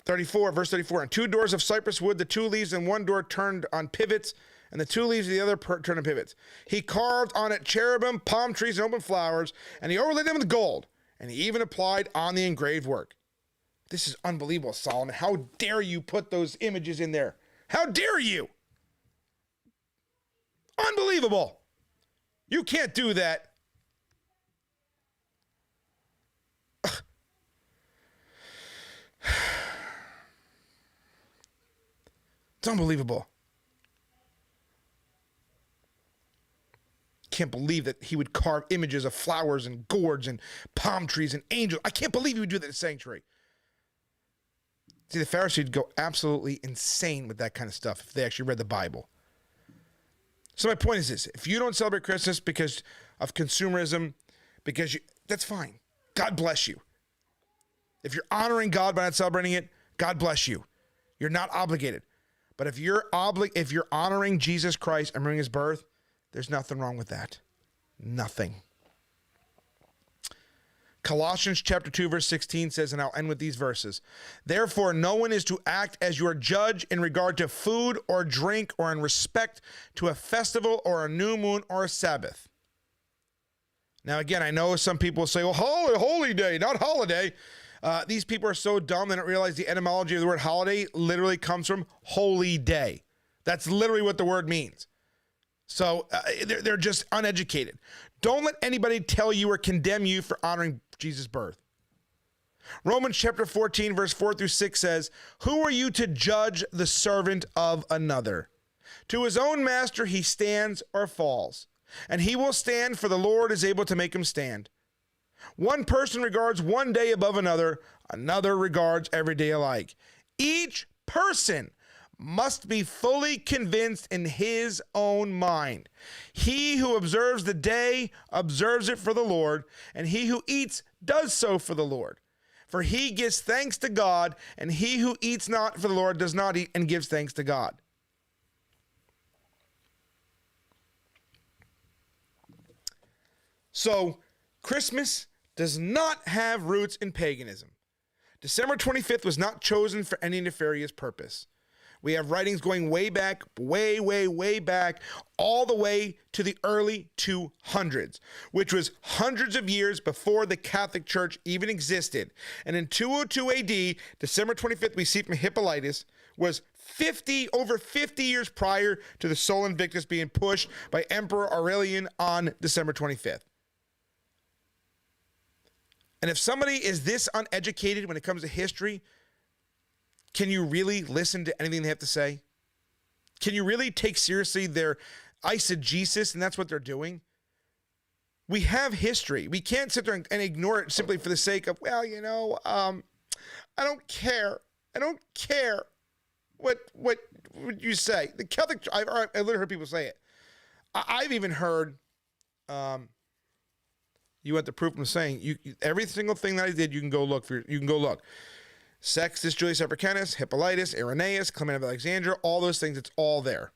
34, verse 34, and 2 doors of cypress wood, the 2 leaves and 1 door turned on pivots, and the 2 leaves of the other turned on pivots. He carved on it cherubim, palm trees, and open flowers, and he overlaid them with gold, and he even applied on the engraved work. This is unbelievable, Solomon. How dare you put those images in there? How dare you? Unbelievable. You can't do that. It's unbelievable. Can't believe that he would carve images of flowers and gourds and palm trees and angels. I can't believe he would do that in the sanctuary. See, the Pharisees would go absolutely insane with that kind of stuff if they actually read the Bible. So my point is this. If you don't celebrate Christmas because of consumerism, that's fine. God bless you. If you're honoring God by not celebrating it, God bless you. You're not obligated. But if you're honoring Jesus Christ and remembering his birth, there's nothing wrong with that. Nothing. Colossians chapter 2, verse 16 says, and I'll end with these verses. Therefore, no one is to act as your judge in regard to food or drink or in respect to a festival or a new moon or a Sabbath. Now, again, I know some people say, well, holy day, not holiday. These people are so dumb they don't realize the etymology of the word holiday literally comes from holy day. That's literally what the word means. So they're just uneducated. Don't let anybody tell you or condemn you for honoring Jesus' birth. Romans chapter 14, verse 4 through 6 says, who are you to judge the servant of another? To his own master he stands or falls, and he will stand, for the Lord is able to make him stand. One person regards one day above another, another regards every day alike. Each person must be fully convinced in his own mind. He who observes the day observes it for the Lord, and he who eats does so for the Lord. For he gives thanks to God, and he who eats not for the Lord does not eat and gives thanks to God. So, Christmas does not have roots in paganism. December 25th was not chosen for any nefarious purpose. We have writings going way back, way back, all the way to the early 200s, which was hundreds of years before the Catholic Church even existed. And in 202 AD, December 25th, we see from Hippolytus, was over 50 years prior to the Sol Invictus being pushed by Emperor Aurelian on December 25th. And if somebody is this uneducated when it comes to history, can you really listen to anything they have to say? Can you really take seriously their eisegesis, and that's what they're doing? We have history. We can't sit there and ignore it simply for the sake of, well, I don't care. I don't care what you say. The Catholic, I literally heard people say it. I've even heard, you want the proof I'm saying, every single thing that I did, you can go look. Sextus Julius Africanus, Hippolytus, Irenaeus, Clement of Alexandria, all those things, it's all there.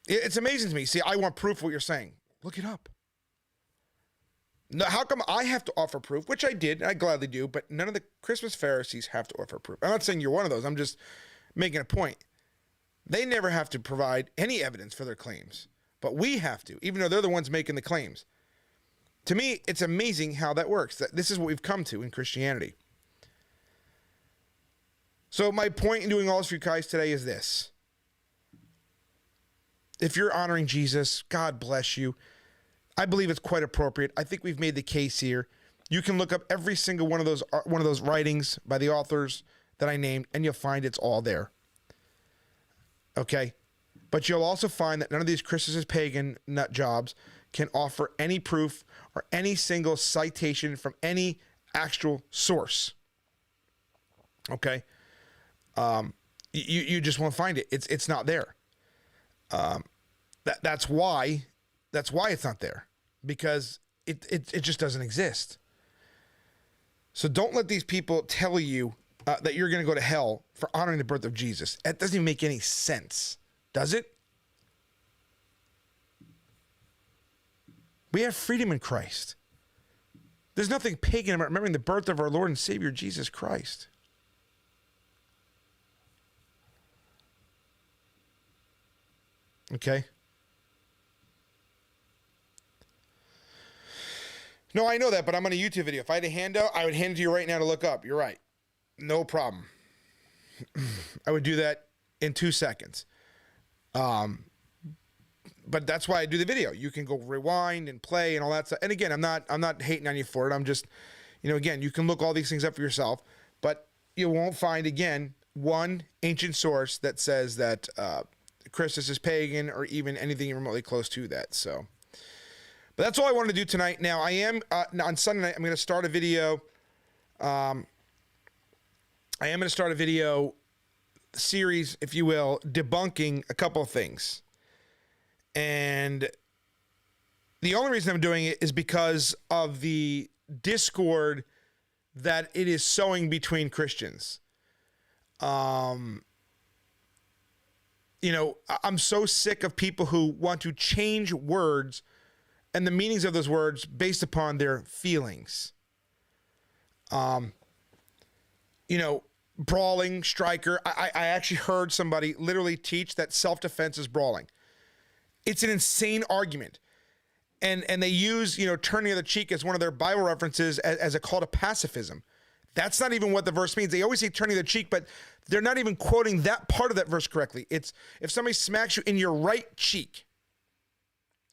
It's amazing to me. See, I want proof of what you're saying. Look it up. Now, how come I have to offer proof, which I did, and I gladly do, but none of the Christmas Pharisees have to offer proof? I'm not saying you're one of those. I'm just making a point. They never have to provide any evidence for their claims, but we have to, even though they're the ones making the claims. To me, it's amazing how that works. That this is what we've come to in Christianity. So my point in doing all this for you guys today is this. If you're honoring Jesus, God bless you. I believe it's quite appropriate. I think we've made the case here. You can look up every single one of those writings by the authors that I named, and you'll find it's all there. Okay? But you'll also find that none of these Christmas Pagan nut jobs can offer any proof or any single citation from any actual source. Okay? You just won't find it. It's not there. That's why it's not there, because it just doesn't exist. So don't let these people tell you that you're going to go to hell for honoring the birth of Jesus. That doesn't even make any sense, does it? We have freedom in Christ. There's nothing pagan about remembering the birth of our Lord and Savior Jesus Christ. Okay? No, I know that, but I'm on a YouTube video. If I had a handout, I would hand it to you right now to look up. You're right. No problem. I would do that in 2 seconds. But that's why I do the video. You can go rewind and play and all that stuff. And again, I'm not hating on you for it. I'm just, again, you can look all these things up for yourself, but you won't find, again, one ancient source that says that Christmas is pagan or even anything remotely close to that. So, but that's all I wanted to do tonight. Now I am on Sunday night. I'm going to start a video. I am going to start a video series, if you will, debunking a couple of things. And the only reason I'm doing it is because of the discord that it is sowing between Christians. I'm so sick of people who want to change words and the meanings of those words based upon their feelings. Brawling, striker. I actually heard somebody literally teach that self-defense is brawling. It's an insane argument. And they use, turning the other cheek as one of their Bible references as a call to pacifism. That's not even what the verse means. They always say turning the cheek, but they're not even quoting that part of that verse correctly. It's if somebody smacks you in your right cheek,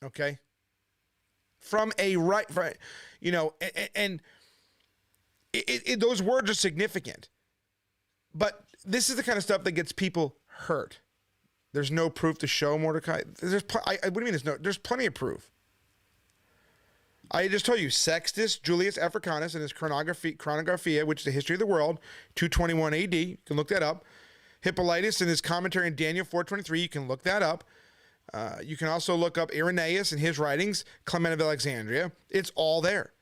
okay? From a right, and those words are significant. But this is the kind of stuff that gets people hurt. There's no proof to show, Mordecai. What do you mean there's plenty of proof. I just told you, Sextus Julius Africanus in his Chronographia, which is the history of the world, 221 AD, you can look that up. Hippolytus in his commentary on Daniel 4:23, you can look that up. You can also look up Irenaeus and his writings, Clement of Alexandria. It's all there.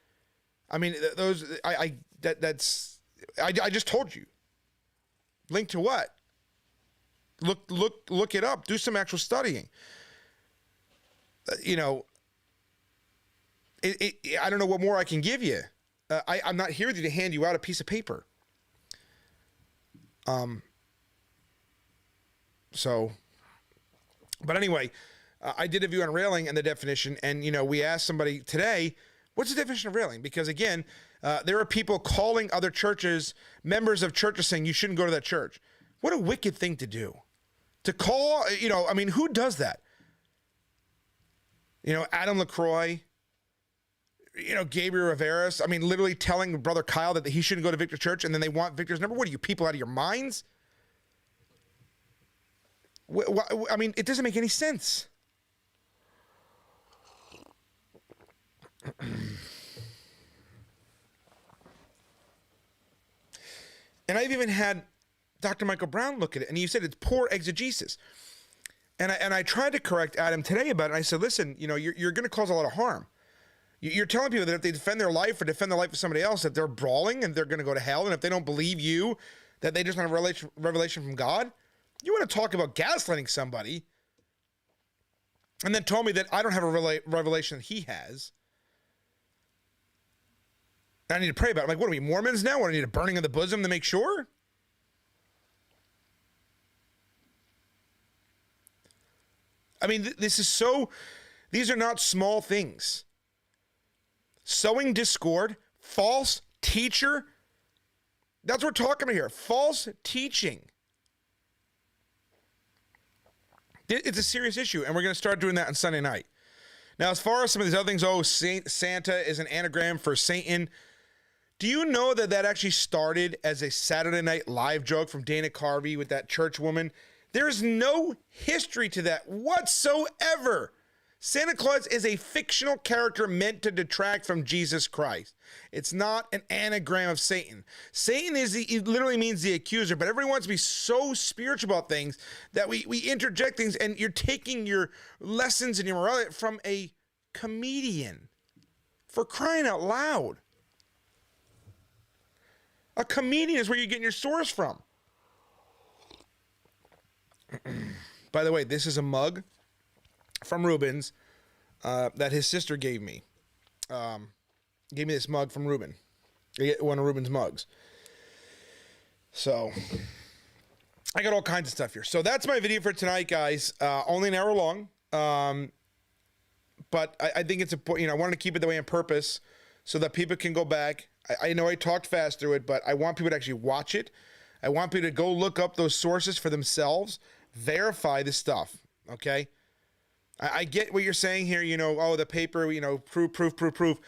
I mean, I just told you. Link to what? Look it up. Do some actual studying. I don't know what more I can give you. I'm not here to hand you out a piece of paper. But anyway, I did a view on railing and the definition, and we asked somebody today, what's the definition of railing? Because again, there are people calling other churches, members of churches, saying you shouldn't go to that church. What a wicked thing to do. To call, who does that? Adam LaCroix, Gabriel Riveras. I mean, literally telling Brother Kyle that he shouldn't go to Victor Church, and then they want Victor's number. What are you, people out of your minds? I mean, it doesn't make any sense. And I've even had Dr. Michael Brown look at it, and he said it's poor exegesis. And I tried to correct Adam today about it. And I said, listen, you're going to cause a lot of harm. You're telling people that if they defend their life or defend the life of somebody else, that they're brawling and they're going to go to hell. And if they don't believe you, that they just want a revelation from God. You want to talk about gaslighting somebody and then told me that I don't have a revelation that he has. And I need to pray about it. I'm like, what are we, Mormons now? What, I need a burning of the bosom to make sure? I mean, these are not small things. Sowing discord, false teacher. That's what we're talking about here. False teaching. It's a serious issue, and we're going to start doing that on Sunday night. Now, as far as some of these other things, Santa is an anagram for Satan. Do you know that that actually started as a Saturday Night Live joke from Dana Carvey with that church woman? There is no history to that whatsoever. Santa Claus is a fictional character meant to detract from Jesus Christ. It's not an anagram of Satan. Satan it literally means the accuser, but everyone wants to be so spiritual about things that we interject things, and you're taking your lessons and your morality from a comedian. For crying out loud. A comedian is where you're getting your source from. By the way, this is a mug from Ruben's that his sister gave me. Gave me this mug from Ruben. One of Ruben's mugs. So, I got all kinds of stuff here. So, that's my video for tonight, guys. Only an hour long. But I think it's important. I wanted to keep it that way on purpose so that people can go back. I know I talked fast through it, but I want people to actually watch it. I want people to go look up those sources for themselves. Verify this stuff, okay? I get what you're saying here, oh, the paper, proof.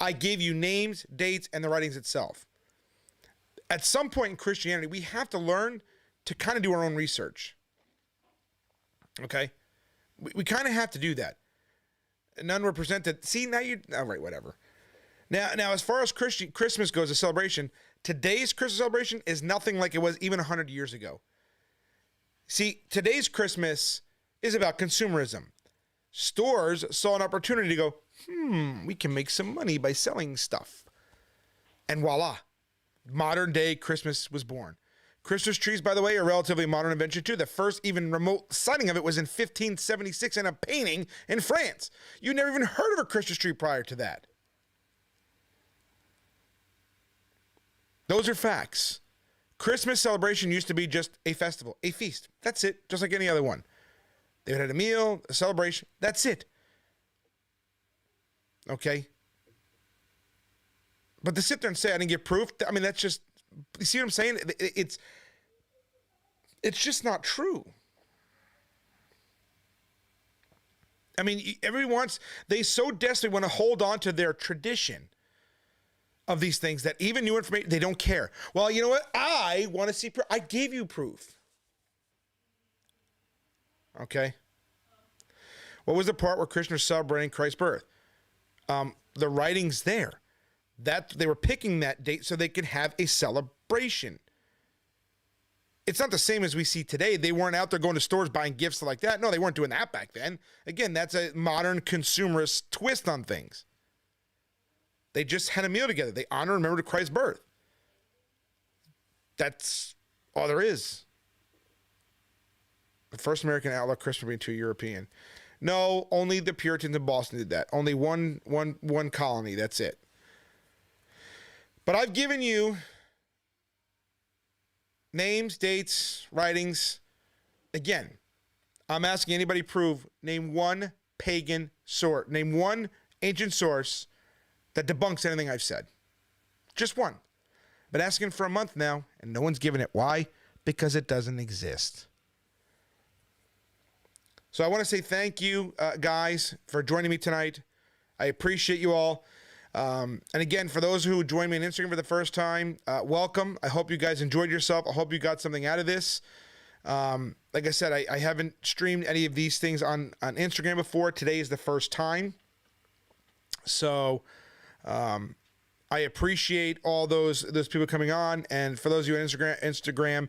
I gave you names, dates, and the writings itself. At some point in Christianity, we have to learn to kind of do our own research, okay? We kind of have to do that. None were presented. See, now all right, whatever. Now, as far as Christmas goes, a celebration, today's Christmas celebration is nothing like it was even 100 years ago. See, today's Christmas is about consumerism. Stores saw an opportunity to go, we can make some money by selling stuff. And voila, modern day Christmas was born. Christmas trees, by the way, are a relatively modern invention too. The first even remote sighting of it was in 1576 in a painting in France. You never even heard of a Christmas tree prior to that. Those are facts. Christmas celebration used to be just a festival, a feast. That's it, just like any other one. They had a meal, a celebration. That's it. Okay? But to sit there and say I didn't get proof, I mean, that's just, you see what I'm saying? It's just not true. I mean, they so desperately want to hold on to their tradition of these things that even new information, they don't care. Well, you know what? I want to see proof. I gave you proof. Okay. What was the part where Christians were celebrating Christ's birth? The writing's there. That they were picking that date so they could have a celebration. It's not the same as we see today. They weren't out there going to stores buying gifts like that. No, they weren't doing that back then. Again, that's a modern consumerist twist on things. They just had a meal together. They honor and remember Christ's birth. That's all there is. The first American outlaw Christmas being too European. No, only the Puritans in Boston did that. Only one colony. That's it. But I've given you names, dates, writings. Again, I'm asking anybody prove, name one pagan source. Name one ancient source that debunks anything I've said. Just one. Been asking for a month now, and no one's given it. Why? Because it doesn't exist. So I want to say thank you, guys, for joining me tonight. I appreciate you all. And again, for those who joined me on Instagram for the first time, welcome. I hope you guys enjoyed yourself. I hope you got something out of this. Like I said, I haven't streamed any of these things on Instagram before. Today is the first time. So I appreciate all those people coming on. And for those of you on Instagram,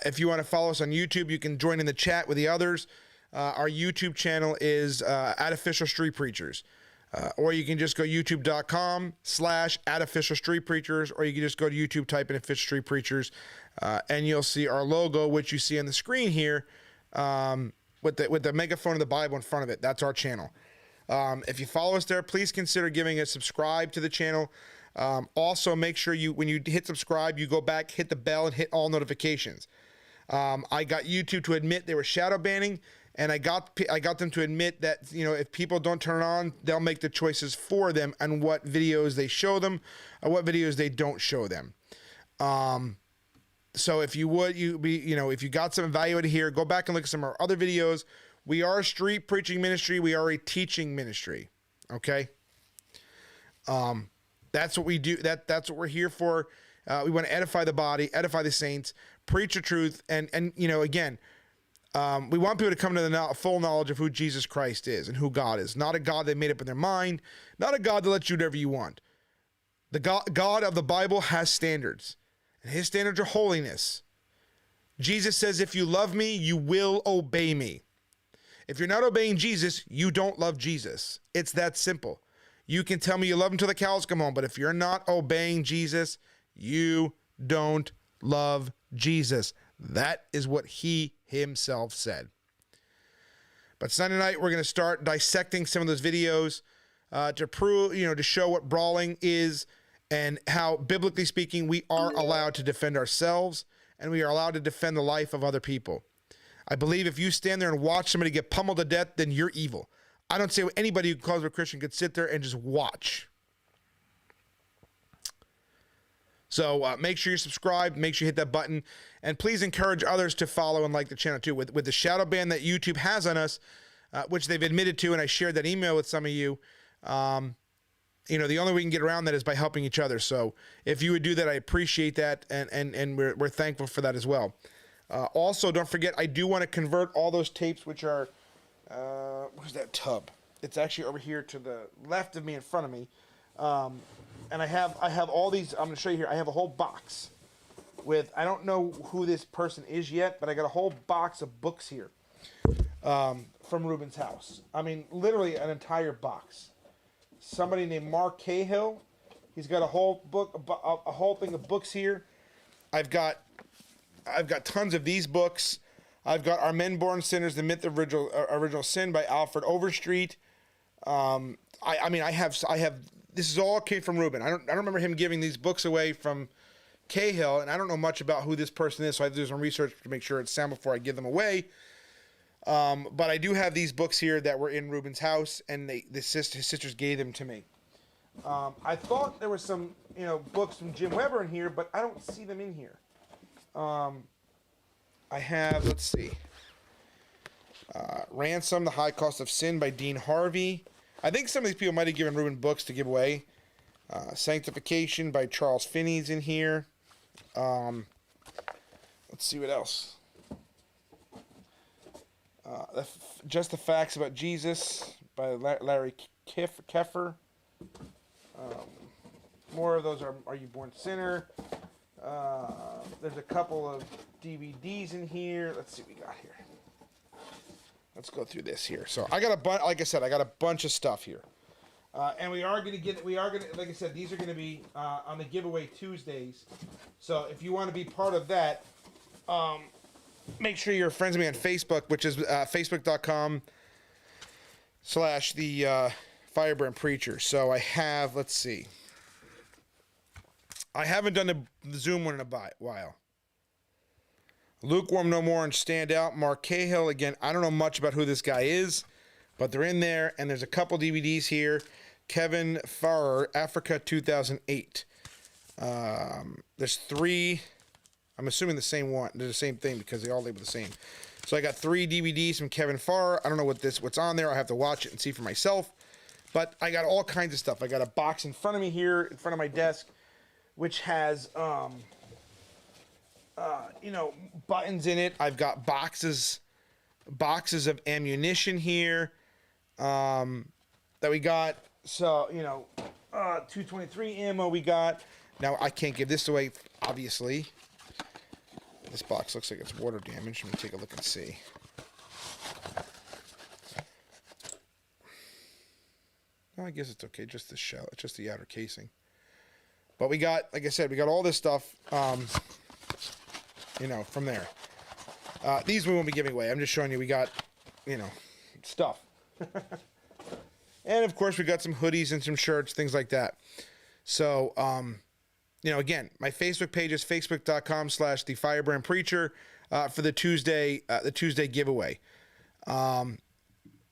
if you want to follow us on YouTube, you can join in the chat with the others. Our YouTube channel is @OfficialStreetPreachers. Or you can just go youtube.com/@OfficialStreetPreachers, or you can just go to YouTube, type in Official Street Preachers, and you'll see our logo, which you see on the screen here, with the megaphone of the Bible in front of it. That's our channel. If you follow us there, please consider giving a subscribe to the channel. Also, make sure when you hit subscribe, you go back, hit the bell, and hit all notifications. I got YouTube to admit they were shadow banning. And I got them to admit that, if people don't turn it on, they'll make the choices for them on what videos they show them or what videos they don't show them. So if you would, if you got some value out of here, go back and look at some of our other videos We are a street preaching ministry. We are a teaching ministry. Okay. That's what we do. That's what we're here for. We want to edify the body, edify the saints, preach the truth. And again, we want people to come to the full knowledge of who Jesus Christ is and who God is. Not a God they made up in their mind. Not a God that lets you do whatever you want. The God of the Bible has standards. And his standards are holiness. Jesus says, if you love me, you will obey me. If you're not obeying Jesus, you don't love Jesus. It's that simple. You can tell me you love him till the cows come home, but if you're not obeying Jesus, you don't love Jesus. That is what he himself said. But Sunday night, we're going to start dissecting some of those videos to prove, to show what brawling is and how, biblically speaking, we are allowed to defend ourselves and we are allowed to defend the life of other people. I believe if you stand there and watch somebody get pummeled to death, then you're evil. I don't say anybody who calls a Christian could sit there and just watch. So make sure you subscribe, make sure you hit that button, and please encourage others to follow and like the channel too. With the shadow ban that YouTube has on us, which they've admitted to, and I shared that email with some of you, the only way we can get around that is by helping each other. So if you would do that, I appreciate that, and we're thankful for that as well. Also, don't forget, I do want to convert all those tapes, which are, where's that tub? It's actually over here to the left of me, in front of me. And I have all these. I'm going to show you here. I have a whole box with, I don't know who this person is yet, but I got a whole box of books here from Ruben's house. I mean, literally an entire box. Somebody named Mark Cahill. He's got a whole book, a whole thing of books here. I've got tons of these books. I've got Our Men Born Sinners: The Myth of Original Sin by Alfred Overstreet. I have. This is all came from Ruben. I don't remember him giving these books away from Cahill, and I don't know much about who this person is, so I have to do some research to make sure it's sound before I give them away. But I do have these books here that were in Ruben's house, and his sisters gave them to me. I thought there was some books from Jim Weber in here, but I don't see them in here. I have, let's see, Ransom: The High Cost of Sin by Dean Harvey. I think some of these people might have given Ruben books to give away. Sanctification by Charles Finney's in here. Let's see what else. Just the Facts About Jesus by Larry Keffer. More of those are You Born Sinner? There's a couple of DVDs in here. Let's see what we got here. Let's go through this here. So I got like I said, I got a bunch of stuff here. And like I said, these are going to be on the giveaway Tuesdays. So if you want to be part of that, make sure you're friends with me on Facebook, which is facebook.com/the Firebrand Preacher. So I have, let's see. I haven't done the Zoom one in a while. Lukewarm No More and Stand Out. Mark Cahill. Again, I don't know much about who this guy is, but they're in there. And there's a couple DVDs here. Kevin Farrer, Africa 2008. There's 3. I'm assuming the same one. They're the same thing because they all label the same. So I got 3 DVDs from Kevin Farrer. I don't know what's on there. I have to watch it and see for myself. But I got all kinds of stuff. I got a box in front of me here, in front of my desk, which has buttons in it. I've got boxes of ammunition here that we got. So 223 ammo we got. Now I can't give this away, obviously. This box looks like it's water damaged. Let me take a look and see. Well, I guess it's okay. Just the shell. It's just the outer casing. But we got, like I said, we got all this stuff, from there. These we won't be giving away. I'm just showing you we got, stuff. And, of course, we got some hoodies and some shirts, things like that. So, again, my Facebook page is facebook.com/the Firebrand Preacher for the Tuesday giveaway.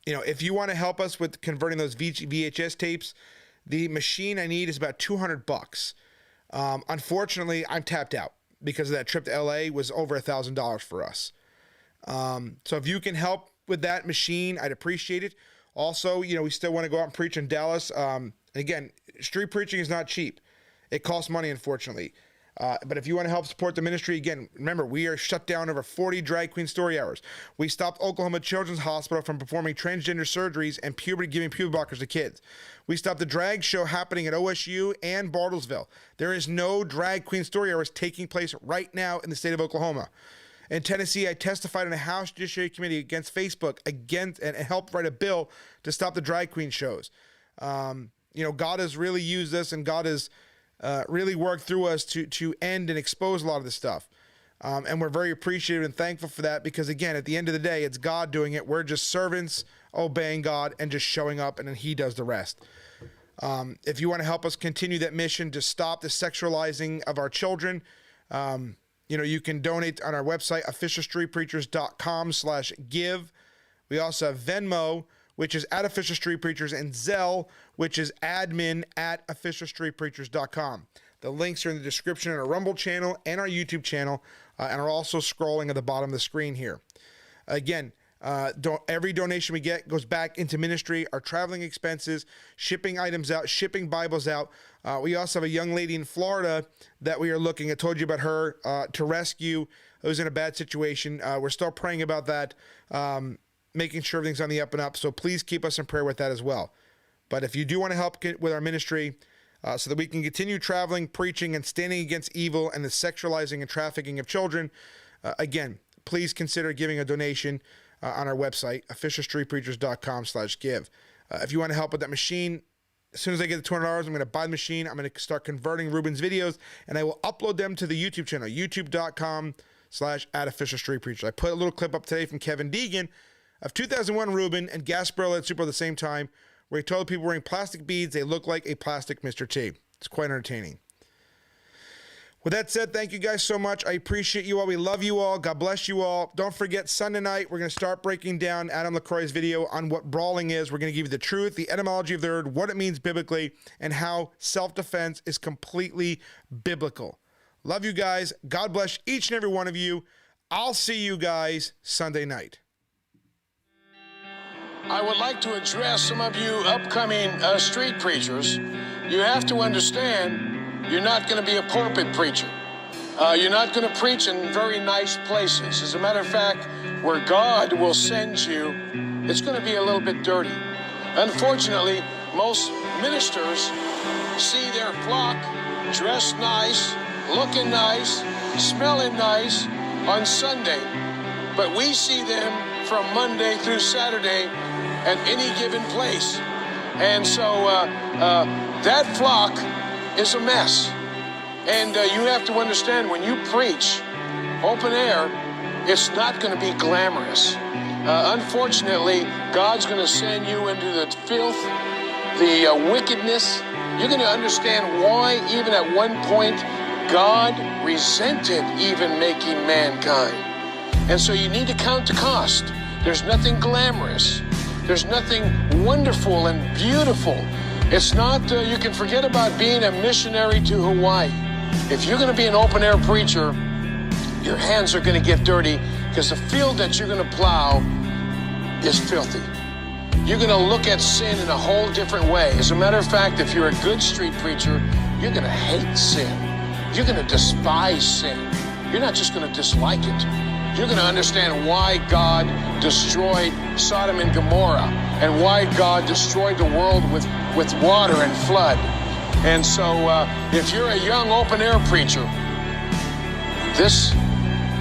If you want to help us with converting those VHS tapes, the machine I need is about $200. Unfortunately, I'm tapped out because of that trip to LA was over $1,000 for us. So if you can help with that machine, I'd appreciate it. Also, we still want to go out and preach in Dallas. And again, street preaching is not cheap. It costs money, unfortunately. But if you want to help support the ministry, again, remember, we are shut down over 40 drag queen story hours. We stopped Oklahoma Children's Hospital from performing transgender surgeries and giving puberty blockers to kids. We stopped the drag show happening at OSU and Bartlesville. There is no drag queen story hours taking place right now in the state of Oklahoma. In Tennessee, I testified in a House Judiciary Committee against Facebook and helped write a bill to stop the drag queen shows. God has really used us, and God has really worked through us to end and expose a lot of this stuff. And we're very appreciative and thankful for that because, again, at the end of the day, it's God doing it. We're just servants obeying God and just showing up, and then he does the rest. If you want to help us continue that mission to stop the sexualizing of our children, you can donate on our website, officialstreetpreachers.com/give. We also have Venmo, which is at Official Street Preachers, and Zelle, which is admin@officialstreetpreachers.com. The links are in the description on our Rumble channel and our YouTube channel, and are also scrolling at the bottom of the screen here. Again, every donation we get goes back into ministry, our traveling expenses, shipping items out, shipping Bibles out. We also have a young lady in Florida that we are looking, I told you about her, to rescue, who's in a bad situation. We're still praying about that, making sure everything's on the up and up. So please keep us in prayer with that as well. But if you do want to help with our ministry so that we can continue traveling, preaching, and standing against evil and the sexualizing and trafficking of children, again, please consider giving a donation on our website, officialstreetpreachers.com/give. If you want to help with that machine, as soon as I get the $200, I'm going to buy the machine. I'm going to start converting Ruben's videos, and I will upload them to the YouTube channel, youtube.com/@officialstreetpreachers. I put a little clip up today from Kevin Deegan of 2001 Ruben and Gasparilla at Super Bowl at the same time, where he told people wearing plastic beads they look like a plastic Mr. T. It's quite entertaining. With that said, thank you guys so much. I appreciate you all. We love you all. God bless you all. Don't forget, Sunday night, we're going to start breaking down Adam LaCroix's video on what brawling is. We're going to give you the truth, the etymology of the word, what it means biblically, and how self-defense is completely biblical. Love you guys. God bless each and every one of you. I'll see you guys Sunday night. I would like to address some of you upcoming street preachers. You have to understand, you're not going to be a pulpit preacher. You're not going to preach in very nice places. As a matter of fact, where God will send you, it's going to be a little bit dirty. Unfortunately, most ministers see their flock dressed nice, looking nice, smelling nice on Sunday, but we see them from Monday through Saturday at any given place. And so that flock is a mess. And you have to understand, when you preach open air, it's not going to be glamorous. Unfortunately, God's going to send you into the filth, the wickedness. You're going to understand why, even at one point, God resented even making mankind. And so you need to count the cost. There's nothing glamorous. There's nothing wonderful and beautiful. It's not, you can forget about being a missionary to Hawaii. If you're going to be an open-air preacher, your hands are going to get dirty because the field that you're going to plow is filthy. You're going to look at sin in a whole different way. As a matter of fact, if you're a good street preacher, you're going to hate sin. You're going to despise sin. You're not just going to dislike it. You're going to understand why God destroyed Sodom and Gomorrah and why God destroyed the world with water and flood. And so if you're a young open-air preacher, this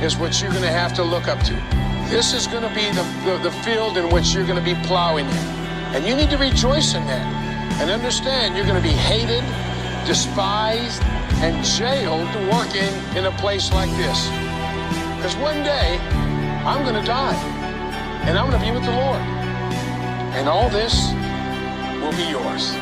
is what you're going to have to look up to. This is going to be the field in which you're going to be plowing in. And you need to rejoice in that and understand you're going to be hated, despised, and jailed working in a place like this. Because one day, I'm going to die, and I'm going to be with the Lord. And all this will be yours.